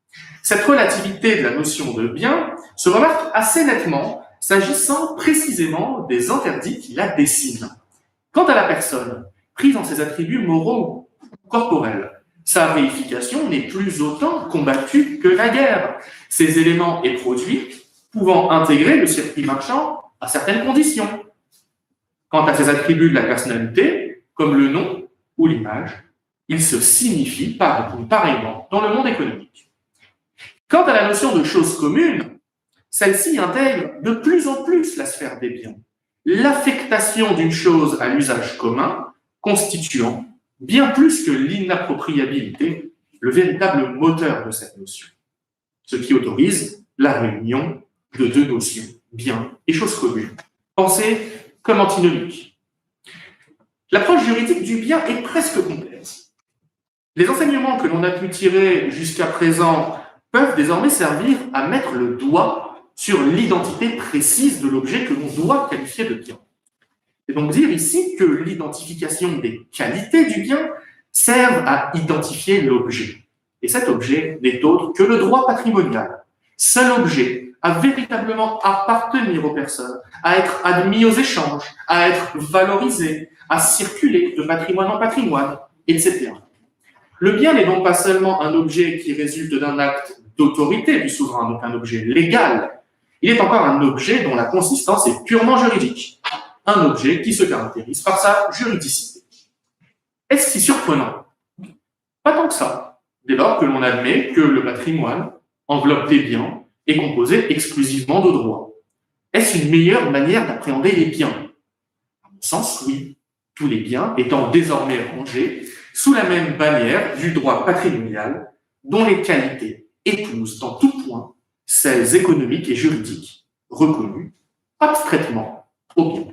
Cette relativité de la notion de bien se remarque assez nettement s'agissant précisément des interdits qui la dessinent. Quant à la personne, prise en ses attributs moraux ou corporels, sa réification n'est plus autant combattue que naguère. Ces éléments et produits pouvant intégrer le circuit marchand à certaines conditions, Quant à ses attributs de la personnalité, comme le nom ou l'image, ils se signifient pareillement dans le monde économique. Quant à la notion de chose commune, celle-ci intègre de plus en plus la sphère des biens, l'affectation d'une chose à l'usage commun constituant, bien plus que l'inappropriabilité, le véritable moteur de cette notion, ce qui autorise la réunion de deux notions, bien et chose commune, pensée comme antinomique. L'approche juridique du bien est presque complexe. Les enseignements que l'on a pu tirer jusqu'à présent peuvent désormais servir à mettre le doigt sur l'identité précise de l'objet que l'on doit qualifier de bien. Et donc dire ici que l'identification des qualités du bien serve à identifier l'objet. Et cet objet n'est autre que le droit patrimonial, seul objet à véritablement appartenir aux personnes, à être admis aux échanges, à être valorisé, à circuler de patrimoine en patrimoine, etc. Le bien n'est donc pas seulement un objet qui résulte d'un acte d'autorité du souverain, donc un objet légal. Il est encore un objet dont la consistance est purement juridique, un objet qui se caractérise par sa juridicité. Est-ce si surprenant? Pas tant que ça, dès lors que l'on admet que le patrimoine, enveloppe des biens, est composé exclusivement de droits. Est-ce une meilleure manière d'appréhender les biens? À mon sens, oui, tous les biens étant désormais rangés sous la même bannière du droit patrimonial, dont les qualités épousent en tout point celles économiques et juridiques, reconnues abstraitement au bien.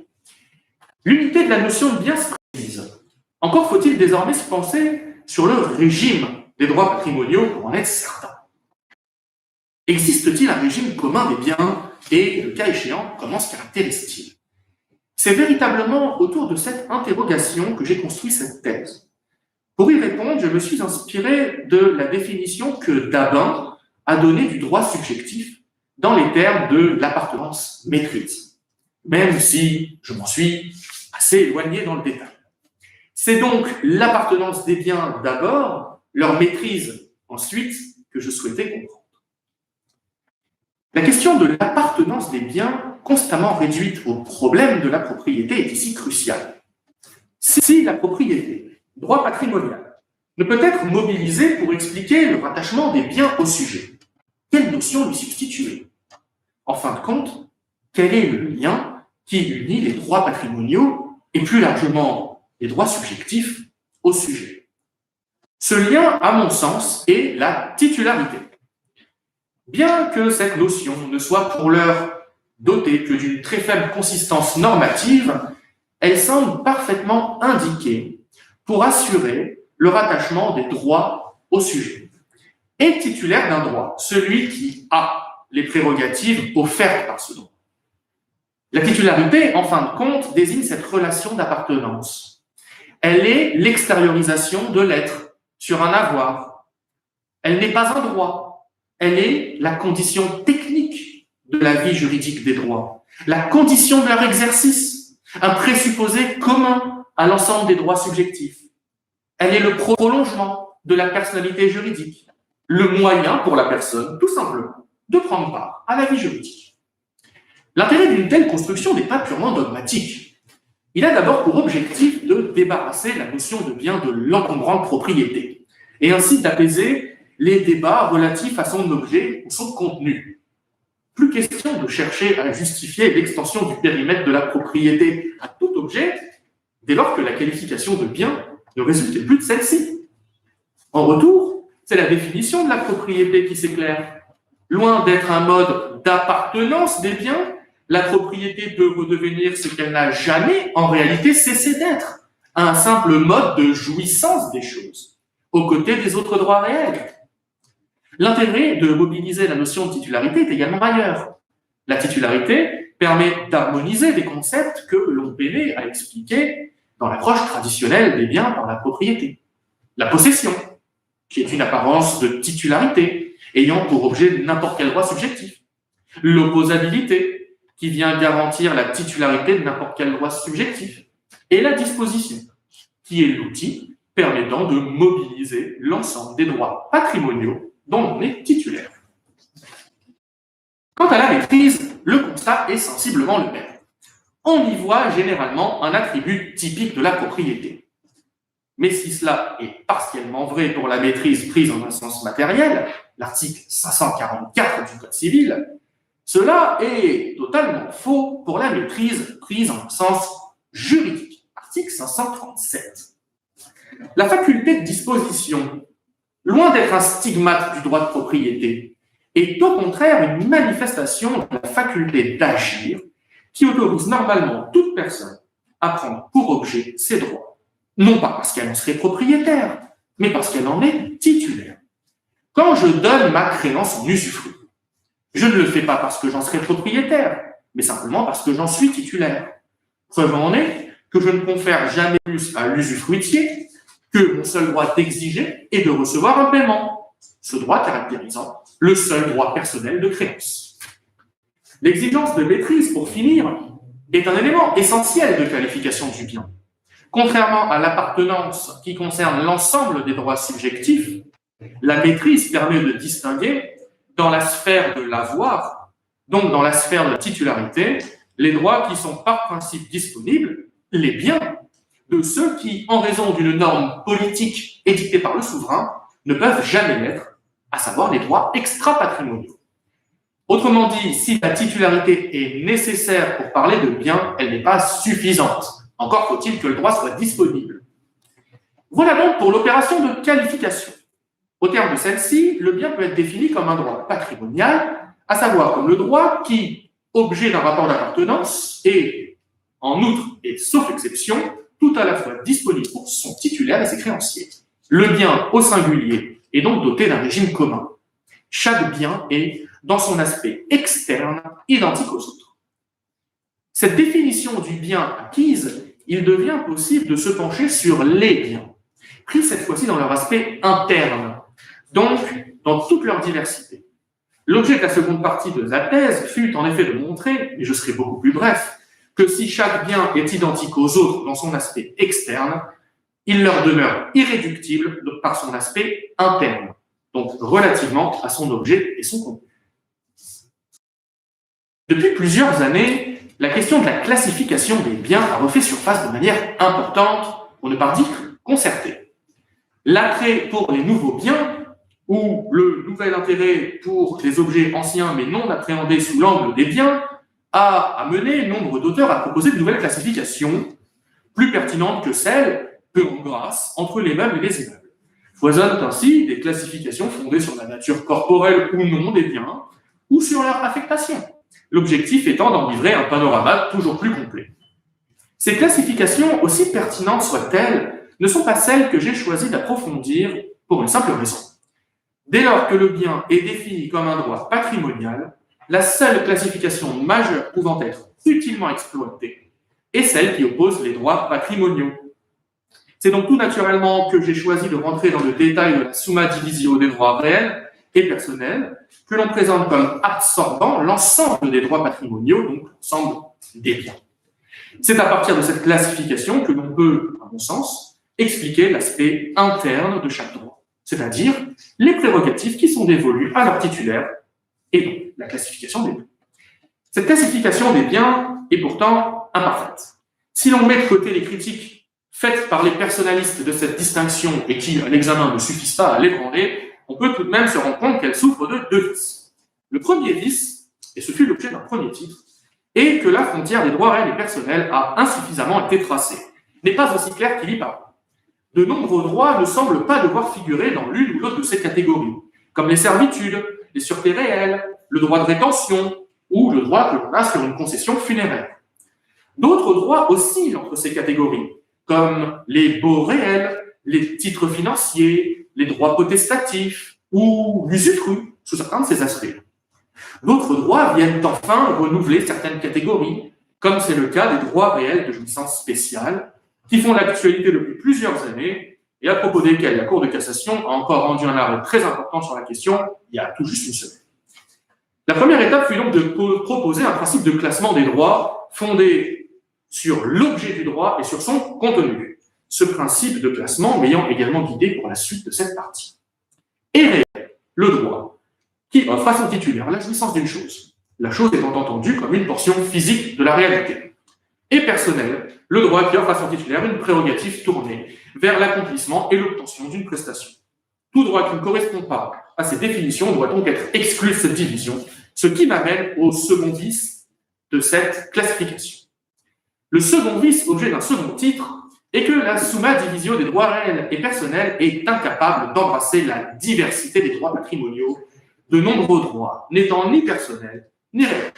L'unité de la notion de bien se précise. Encore faut-il désormais se penser sur le régime des droits patrimoniaux pour en être certain. Existe-t-il un régime commun des biens et, le cas échéant, comment se caractérise-t-il? C'est véritablement autour de cette interrogation que j'ai construit cette thèse. Pour y répondre, je me suis inspiré de la définition que Dabin a donnée du droit subjectif dans les termes de l'appartenance maîtrise, même si je m'en suis assez éloigné dans le détail. C'est donc l'appartenance des biens d'abord, leur maîtrise ensuite, que je souhaitais comprendre. La question de l'appartenance des biens, constamment réduite au problème de la propriété, est ici cruciale. Si la propriété, droit patrimonial, ne peut être mobilisée pour expliquer le rattachement des biens au sujet, quelle notion lui substituer? En fin de compte, quel est le lien qui unit les droits patrimoniaux et plus largement les droits subjectifs au sujet? Ce lien, à mon sens, est la titularité. Bien que cette notion ne soit pour l'heure dotée que d'une très faible consistance normative, elle semble parfaitement indiquée pour assurer le rattachement des droits au sujet. Est titulaire d'un droit celui qui a les prérogatives offertes par ce droit. La titularité, en fin de compte, désigne cette relation d'appartenance. Elle est l'extériorisation de l'être sur un avoir. Elle n'est pas un droit. Elle est la condition technique de la vie juridique des droits, la condition de leur exercice, un présupposé commun à l'ensemble des droits subjectifs. Elle est le prolongement de la personnalité juridique, le moyen pour la personne, tout simplement, de prendre part à la vie juridique. L'intérêt d'une telle construction n'est pas purement dogmatique. Il a d'abord pour objectif de débarrasser la notion de bien de l'encombrante propriété, et ainsi d'apaiser les débats relatifs à son objet ou son contenu. Plus question de chercher à justifier l'extension du périmètre de la propriété à tout objet, dès lors que la qualification de bien ne résultait plus de celle-ci. En retour, c'est la définition de la propriété qui s'éclaire. Loin d'être un mode d'appartenance des biens, la propriété peut redevenir ce qu'elle n'a jamais en réalité cessé d'être, un simple mode de jouissance des choses, aux côtés des autres droits réels. L'intérêt de mobiliser la notion de titularité est également ailleurs. La titularité permet d'harmoniser des concepts que l'on peinait à expliquer dans l'approche traditionnelle des biens par la propriété. La possession, qui est une apparence de titularité, ayant pour objet n'importe quel droit subjectif. L'opposabilité, qui vient garantir la titularité de n'importe quel droit subjectif. Et la disposition, qui est l'outil permettant de mobiliser l'ensemble des droits patrimoniaux dont on est titulaire. Quant à la maîtrise, le constat est sensiblement le même. on y voit généralement un attribut typique de la propriété. Mais si cela est partiellement vrai pour la maîtrise prise en un sens matériel, l'article 544 du Code civil, cela est totalement faux pour la maîtrise prise en un sens juridique. Article 537. La faculté de disposition, loin d'être un stigmate du droit de propriété, est au contraire une manifestation de la faculté d'agir qui autorise normalement toute personne à prendre pour objet ses droits, non pas parce qu'elle en serait propriétaire, mais parce qu'elle en est titulaire. Quand je donne ma créance en usufruit, je ne le fais pas parce que j'en serais propriétaire, mais simplement parce que j'en suis titulaire. Preuve en est que je ne confère jamais plus à l'usufruitier que mon seul droit d'exiger et de recevoir un paiement, ce droit caractérisant le seul droit personnel de créance. L'exigence de maîtrise, pour finir, est un élément essentiel de qualification du bien. Contrairement à l'appartenance qui concerne l'ensemble des droits subjectifs, la maîtrise permet de distinguer dans la sphère de l'avoir, donc dans la sphère de la titularité, les droits qui sont par principe disponibles, les biens, de ceux qui, en raison d'une norme politique édictée par le souverain, ne peuvent jamais l'être, à savoir les droits extra-patrimoniaux. Autrement dit, si la titularité est nécessaire pour parler de biens, elle n'est pas suffisante. Encore faut-il que le droit soit disponible. Voilà donc pour l'opération de qualification. Au terme de celle-ci, le bien peut être défini comme un droit patrimonial, à savoir comme le droit qui, objet d'un rapport d'appartenance, est, en outre et sauf exception, tout à la fois disponible pour son titulaire et ses créanciers. Le bien au singulier est donc doté d'un régime commun. Chaque bien est, dans son aspect externe, identique aux autres. Cette définition du bien acquise, il devient possible de se pencher sur les biens, pris cette fois-ci dans leur aspect interne, donc dans toute leur diversité. L'objet de la seconde partie de la thèse fut en effet de montrer, et je serai beaucoup plus bref, que si chaque bien est identique aux autres dans son aspect externe, il leur demeure irréductible par son aspect interne, donc relativement à son objet et son contenu. Depuis plusieurs années, la question de la classification des biens a refait surface de manière importante, pour ne pas dire concertée. L'attrait pour les nouveaux biens, ou le nouvel intérêt pour les objets anciens mais non appréhendés sous l'angle des biens, a amené nombre d'auteurs à proposer de nouvelles classifications, plus pertinentes que celles, peu en grâce, entre les meubles et les immeubles. Foisonnent ainsi des classifications fondées sur la nature corporelle ou non des biens, ou sur leur affectation, l'objectif étant d'en livrer un panorama toujours plus complet. Ces classifications, aussi pertinentes soient-elles, ne sont pas celles que j'ai choisi d'approfondir pour une simple raison. Dès lors que le bien est défini comme un droit patrimonial, la seule classification majeure pouvant être utilement exploitée est celle qui oppose les droits patrimoniaux. C'est donc tout naturellement que j'ai choisi de rentrer dans le détail de la summa divisio des droits réels et personnels, que l'on présente comme absorbant l'ensemble des droits patrimoniaux, donc l'ensemble des biens. C'est à partir de cette classification que l'on peut, à mon sens, expliquer l'aspect interne de chaque droit, c'est-à-dire les prérogatives qui sont dévolues à leur titulaire et donc la classification des biens. Cette classification des biens est pourtant imparfaite. Si l'on met de côté les critiques faites par les personnalistes de cette distinction et qui, à l'examen, ne suffisent pas à l'ébranler, on peut tout de même se rendre compte qu'elle souffre de deux vices. Le premier vice, et ce fut l'objet d'un premier titre, est que la frontière des droits réels et personnels a insuffisamment été tracée, n'est pas aussi claire qu'il y paraît. De nombreux droits ne semblent pas devoir figurer dans l'une ou l'autre de ces catégories, comme les servitudes, les sûretés réelles, le droit de rétention ou le droit que l'on a sur une concession funéraire. D'autres droits oscillent entre ces catégories, comme les baux réels, les titres financiers, les droits potestatifs ou l'usufruit sous certains de ces aspects. D'autres droits viennent enfin renouveler certaines catégories, comme c'est le cas des droits réels de jouissance spéciale, qui font l'actualité depuis plusieurs années et à propos desquels la Cour de cassation a encore rendu un arrêt très important sur la question il y a tout juste une semaine. La première étape fut donc de proposer un principe de classement des droits fondé sur l'objet du droit et sur son contenu. Ce principe de classement m'ayant également guidé pour la suite de cette partie. Et réel, le droit, qui offre à son titulaire la jouissance d'une chose, la chose étant entendue comme une portion physique de la réalité. et personnel, le droit qui offre à son titulaire une prérogative tournée vers l'accomplissement et l'obtention d'une prestation. Tout droit qui ne correspond pas à ces définitions doit donc être exclu de cette division, ce qui m'amène au second vice de cette classification. Le second vice, objet d'un second titre, est que la summa divisio des droits réels et personnels est incapable d'embrasser la diversité des droits patrimoniaux, de nombreux droits n'étant ni personnels ni réels.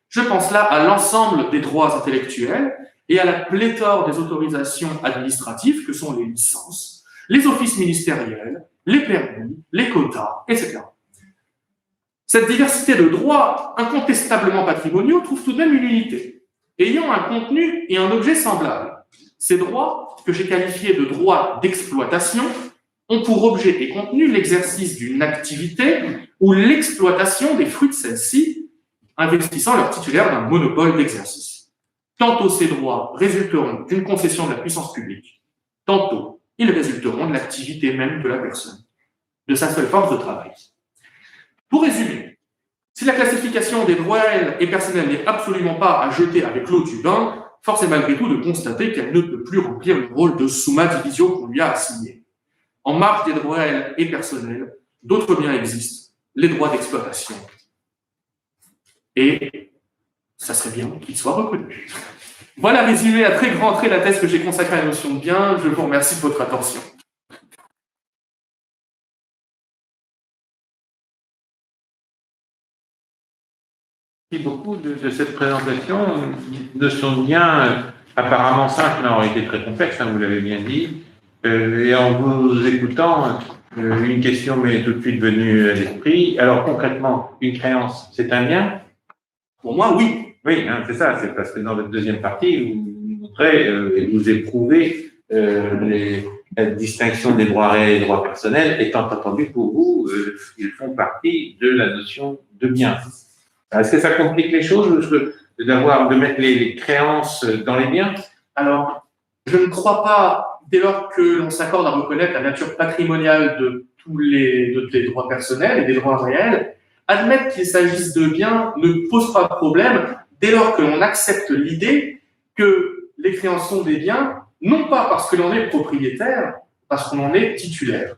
Je pense là à l'ensemble des droits intellectuels et à la pléthore des autorisations administratives que sont les licences, les offices ministériels, les permis, les quotas, etc. Cette diversité de droits incontestablement patrimoniaux trouve tout de même une unité, ayant un contenu et un objet semblables. Ces droits, que j'ai qualifiés de droits d'exploitation, ont pour objet et contenu l'exercice d'une activité ou l'exploitation des fruits de celle-ci, investissant leur titulaire d'un monopole d'exercice. Tantôt ces droits résulteront d'une concession de la puissance publique, tantôt ils résulteront de l'activité même de la personne, de sa seule forme de travail. Pour résumer, si la classification des droits réels et personnels n'est absolument pas à jeter avec l'eau du bain, force est malgré tout de constater qu'elle ne peut plus remplir le rôle de summa divisio qu'on lui a assigné. En marge des droits réels et personnels, d'autres biens existent, les droits d'exploitation. Et ça serait bien qu'ils soient reconnus. Voilà résumé à très grands traits la thèse que j'ai consacrée à la notion de bien. Je vous remercie de votre attention. Merci beaucoup de cette présentation. Une notion de bien apparemment simple, mais en réalité très complexe, vous l'avez bien dit. Et en vous écoutant, une question m'est tout de suite venue à l'esprit. Alors concrètement, une créance, c'est un bien? Pour moi, oui. Oui, hein, c'est ça. C'est parce que dans votre deuxième partie, vous montrez et vous éprouvez la distinction des droits réels et des droits personnels, étant entendu pour vous, ils font partie de la notion de bien. Est-ce que ça complique les choses de mettre les créances dans les biens? Alors, je ne crois pas, dès lors que l'on s'accorde à reconnaître la nature patrimoniale de tous les droits personnels et des droits réels, admettre qu'il s'agisse de biens ne pose pas de problème dès lors que l'on accepte l'idée que les créances sont des biens, non pas parce que l'on est propriétaire, parce qu'on en est titulaire.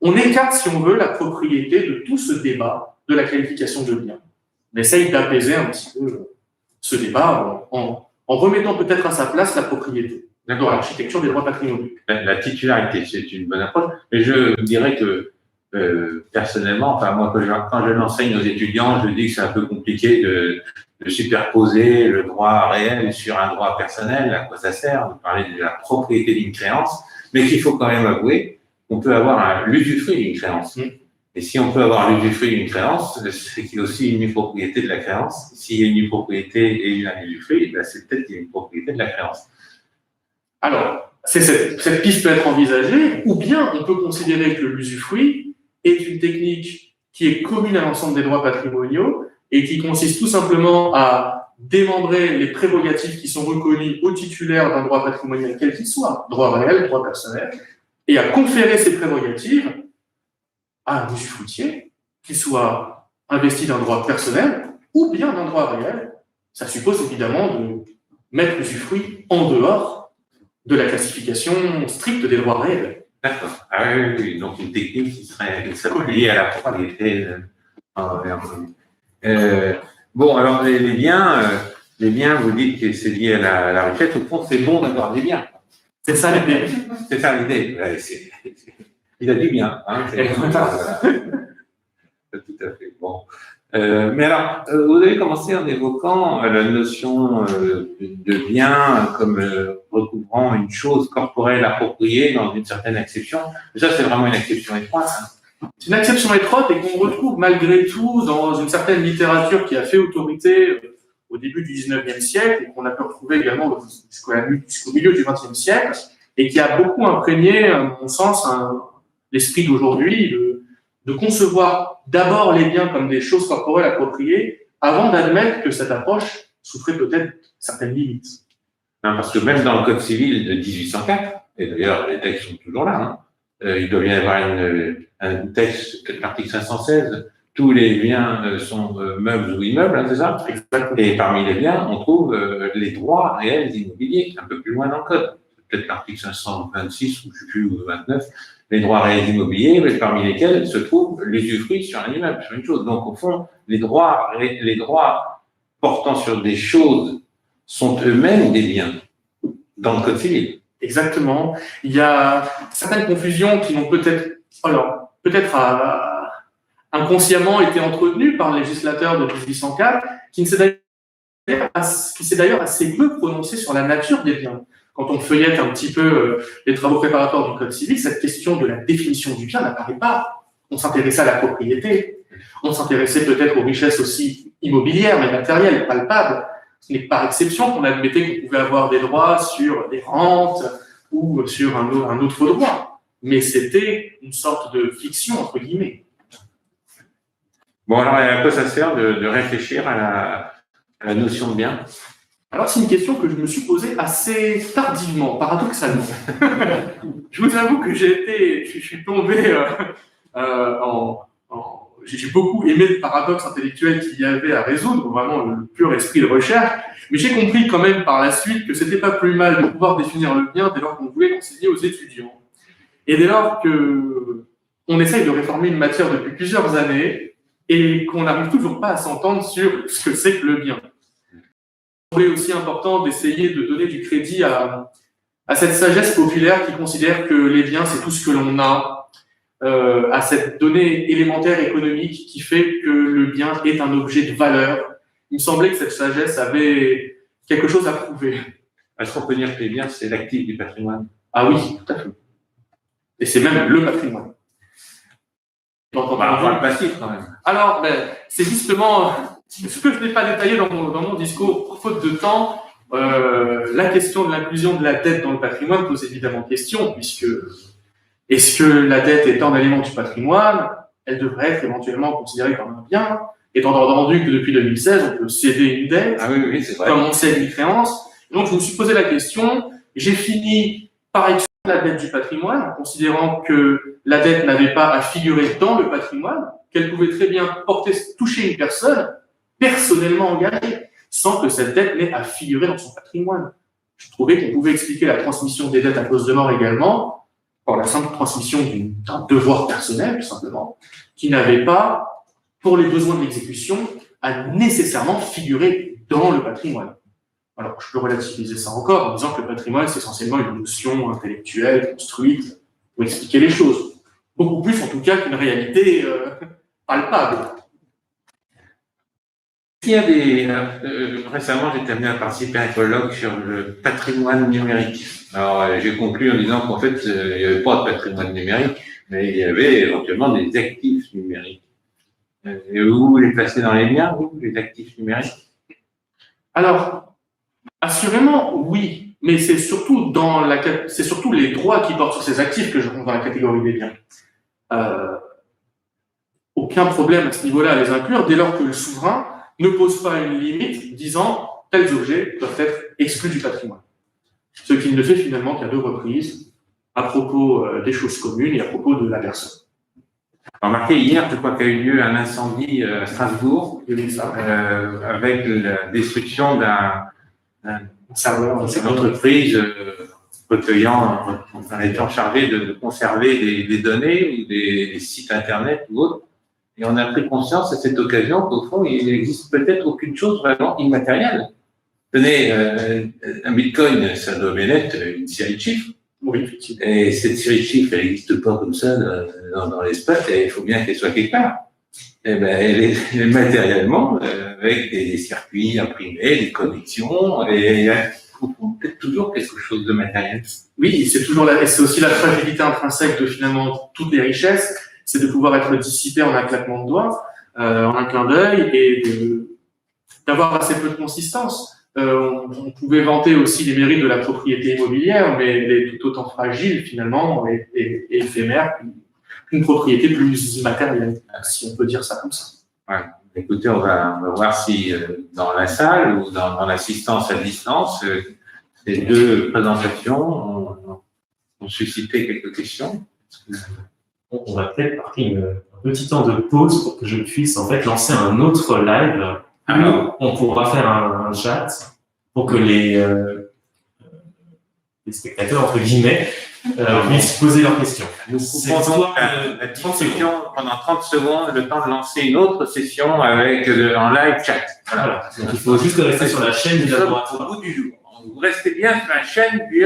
On écarte, si on veut, la propriété de tout ce débat de la qualification de bien. On essaye d'apaiser un petit peu ce débat en remettant peut-être à sa place la propriété dans l'architecture des droits patrimoniaux. La titularité, c'est une bonne approche, mais je dirais que personnellement, enfin moi quand je l'enseigne aux étudiants, je dis que c'est un peu compliqué de superposer le droit réel sur un droit personnel. À quoi ça sert de parler de la propriété d'une créance, mais qu'il faut quand même avouer qu'on peut avoir l'usufruit d'une créance. Et si on peut avoir l'usufruit d'une créance, c'est qu'il y a aussi une propriété de la créance. S'il y a une propriété et un usufruit, c'est peut-être qu'il y a une propriété de la créance. Alors, cette piste peut être envisagée, ou bien on peut considérer que l'usufruit est une technique qui est commune à l'ensemble des droits patrimoniaux et qui consiste tout simplement à démembrer les prérogatives qui sont reconnues au titulaire d'un droit patrimonial, quel qu'il soit, droit réel, droit personnel, et à conférer ces prérogatives à un usufruitier, qu'il soit investi d'un droit personnel ou bien d'un droit réel. Ça suppose évidemment de mettre l'usufruit en dehors de la classification stricte des droits réels. D'accord. Ah oui, donc une technique qui serait liée à la propriété. Bon, alors les biens, vous dites que c'est lié à la richesse. Au fond, c'est bon d'avoir des biens. C'est ça l'idée. C'est ça l'idée. Ouais, il a dit bien. Hein, tout à fait. Bon. Mais alors, vous avez commencé en évoquant la notion de bien comme recouvrant une chose corporelle appropriée dans une certaine acception. Ça, c'est vraiment une acception étroite. Hein. C'est une acception étroite et qu'on retrouve malgré tout dans une certaine littérature qui a fait autorité au début du 19e siècle et qu'on a pu retrouver également jusqu'au milieu du 20e siècle et qui a beaucoup imprégné, à mon sens, l'esprit d'aujourd'hui de concevoir d'abord les biens comme des choses corporelles appropriées avant d'admettre que cette approche souffrait peut-être certaines limites. Non, parce que même dans le Code civil de 1804, et d'ailleurs les textes sont toujours là, hein, il doit bien y avoir un texte, peut-être l'article 516, tous les biens sont meubles ou immeubles, hein, c'est ça? Exactement. Et parmi les biens, on trouve les droits réels immobiliers, un peu plus loin dans le code. Peut-être l'article 526 ou je sais plus, ou 29, les droits réels immobiliers, mais parmi lesquels se trouve l'usufruit sur un immeuble, sur une chose. Donc, au fond, les droits portant sur des choses sont eux-mêmes des biens dans le code civil. Exactement. Il y a certaines confusions qui n'ont peut-être inconsciemment été entretenues par le législateur de 1804, qui s'est d'ailleurs assez peu prononcé sur la nature des biens. Quand on feuillette un petit peu les travaux préparatoires du Code civil, cette question de la définition du bien n'apparaît pas. On s'intéressait à la propriété, on s'intéressait peut-être aux richesses aussi immobilières, mais matérielles, palpables. Ce n'est par exception qu'on admettait qu'on pouvait avoir des droits sur des rentes ou sur un autre droit. Mais c'était une sorte de fiction, entre guillemets. Bon, alors, à quoi ça sert de réfléchir à la notion de bien? Alors, c'est une question que je me suis posée assez tardivement, paradoxalement. Je vous avoue que je suis tombé j'ai beaucoup aimé le paradoxe intellectuel qu'il y avait à résoudre, vraiment le pur esprit de recherche, mais j'ai compris quand même par la suite que c'était pas plus mal de pouvoir définir le bien dès lors qu'on voulait l'enseigner aux étudiants. Et dès lors qu'on essaye de réformer une matière depuis plusieurs années et qu'on n'arrive toujours pas à s'entendre sur ce que c'est que le bien. Il est aussi important d'essayer de donner du crédit à cette sagesse populaire qui considère que les biens, c'est tout ce que l'on a, à cette donnée élémentaire économique qui fait que le bien est un objet de valeur. Il me semblait que cette sagesse avait quelque chose à prouver. Est-ce qu'on peut dire que les biens, c'est l'actif du patrimoine? Ah oui, tout à fait. Et c'est même le patrimoine. Enfin, le passif, quand même. Alors, c'est justement ce que je n'ai pas détaillé dans mon discours, pour faute de temps. La question de l'inclusion de la dette dans le patrimoine pose évidemment question, puisque est-ce que la dette étant un élément du patrimoine, elle devrait être éventuellement considérée comme un bien, étant entendu que depuis 2016, on peut céder une dette, oui, c'est vrai. comme on cède une créance. Donc, je me suis posé la question, j'ai fini par exclure la dette du patrimoine, en considérant que la dette n'avait pas à figurer dans le patrimoine, qu'elle pouvait très bien toucher une personne personnellement engagée, sans que cette dette n'ait à figurer dans son patrimoine. Je trouvais qu'on pouvait expliquer la transmission des dettes à cause de mort également, par la simple transmission d'un devoir personnel, tout simplement, qui n'avait pas, pour les besoins de l'exécution, à nécessairement figurer dans le patrimoine. Alors, je peux relativiser ça encore en disant que le patrimoine, c'est essentiellement une notion intellectuelle, construite, pour expliquer les choses. Beaucoup plus, en tout cas, qu'une réalité palpable. Il y a récemment, j'étais amené à participer à un colloque sur le patrimoine numérique. Alors, j'ai conclu en disant qu'en fait, il n'y avait pas de patrimoine numérique, mais il y avait éventuellement des actifs numériques. Et vous les placez dans les biens, vous, les actifs numériques? Alors, assurément, oui, mais c'est surtout les droits qui portent sur ces actifs que je compte dans la catégorie des biens. Aucun problème à ce niveau-là à les inclure, dès lors que le souverain ne pose pas une limite disant tels objets doivent être exclus du patrimoine. Ce qu'il ne fait finalement qu'à 2 reprises à propos des choses communes et à propos de la personne. Remarquez, hier, je crois qu'il y a eu lieu un incendie à Strasbourg avec la destruction d'une entreprise recueillant, en étant chargée de conserver des données ou des sites internet ou autres. Et on a pris conscience à cette occasion qu'au fond, il n'existe peut-être aucune chose vraiment immatérielle. Tenez, un bitcoin, ça doit bien être une série de chiffres. Oui, effectivement. Et cette série de chiffres, elle n'existe pas comme ça dans l'espace, et il faut bien qu'elle soit quelque part. Et elle est matériellement, avec des circuits imprimés, des connexions, et il y a peut-être toujours quelque chose de matériel. Oui, c'est aussi la fragilité intrinsèque de finalement toutes les richesses, c'est de pouvoir être dissipé en un claquement de doigts, en un clin d'œil, et d'avoir assez peu de consistance. On pouvait vanter aussi les mérites de la propriété immobilière, mais elle est tout autant fragile finalement et éphémère qu'une propriété plus immatérielle, si on peut dire ça comme ça. Ouais. Écoutez, on va voir si dans la salle ou dans l'assistance à distance, ces 2 présentations ont suscité quelques questions. On va peut-être partir un peu petit temps de pause pour que je puisse en fait lancer un autre live où on pourra faire un chat pour que les spectateurs, entre guillemets, puissent poser leurs questions. Nous coupons donc la discussion pendant 30 secondes, le temps de lancer une autre session avec en live chat. Voilà. Donc il faut juste rester sur la chaîne du Nous sommes laboratoire. au bout du jour. Vous restez bien sur la chaîne du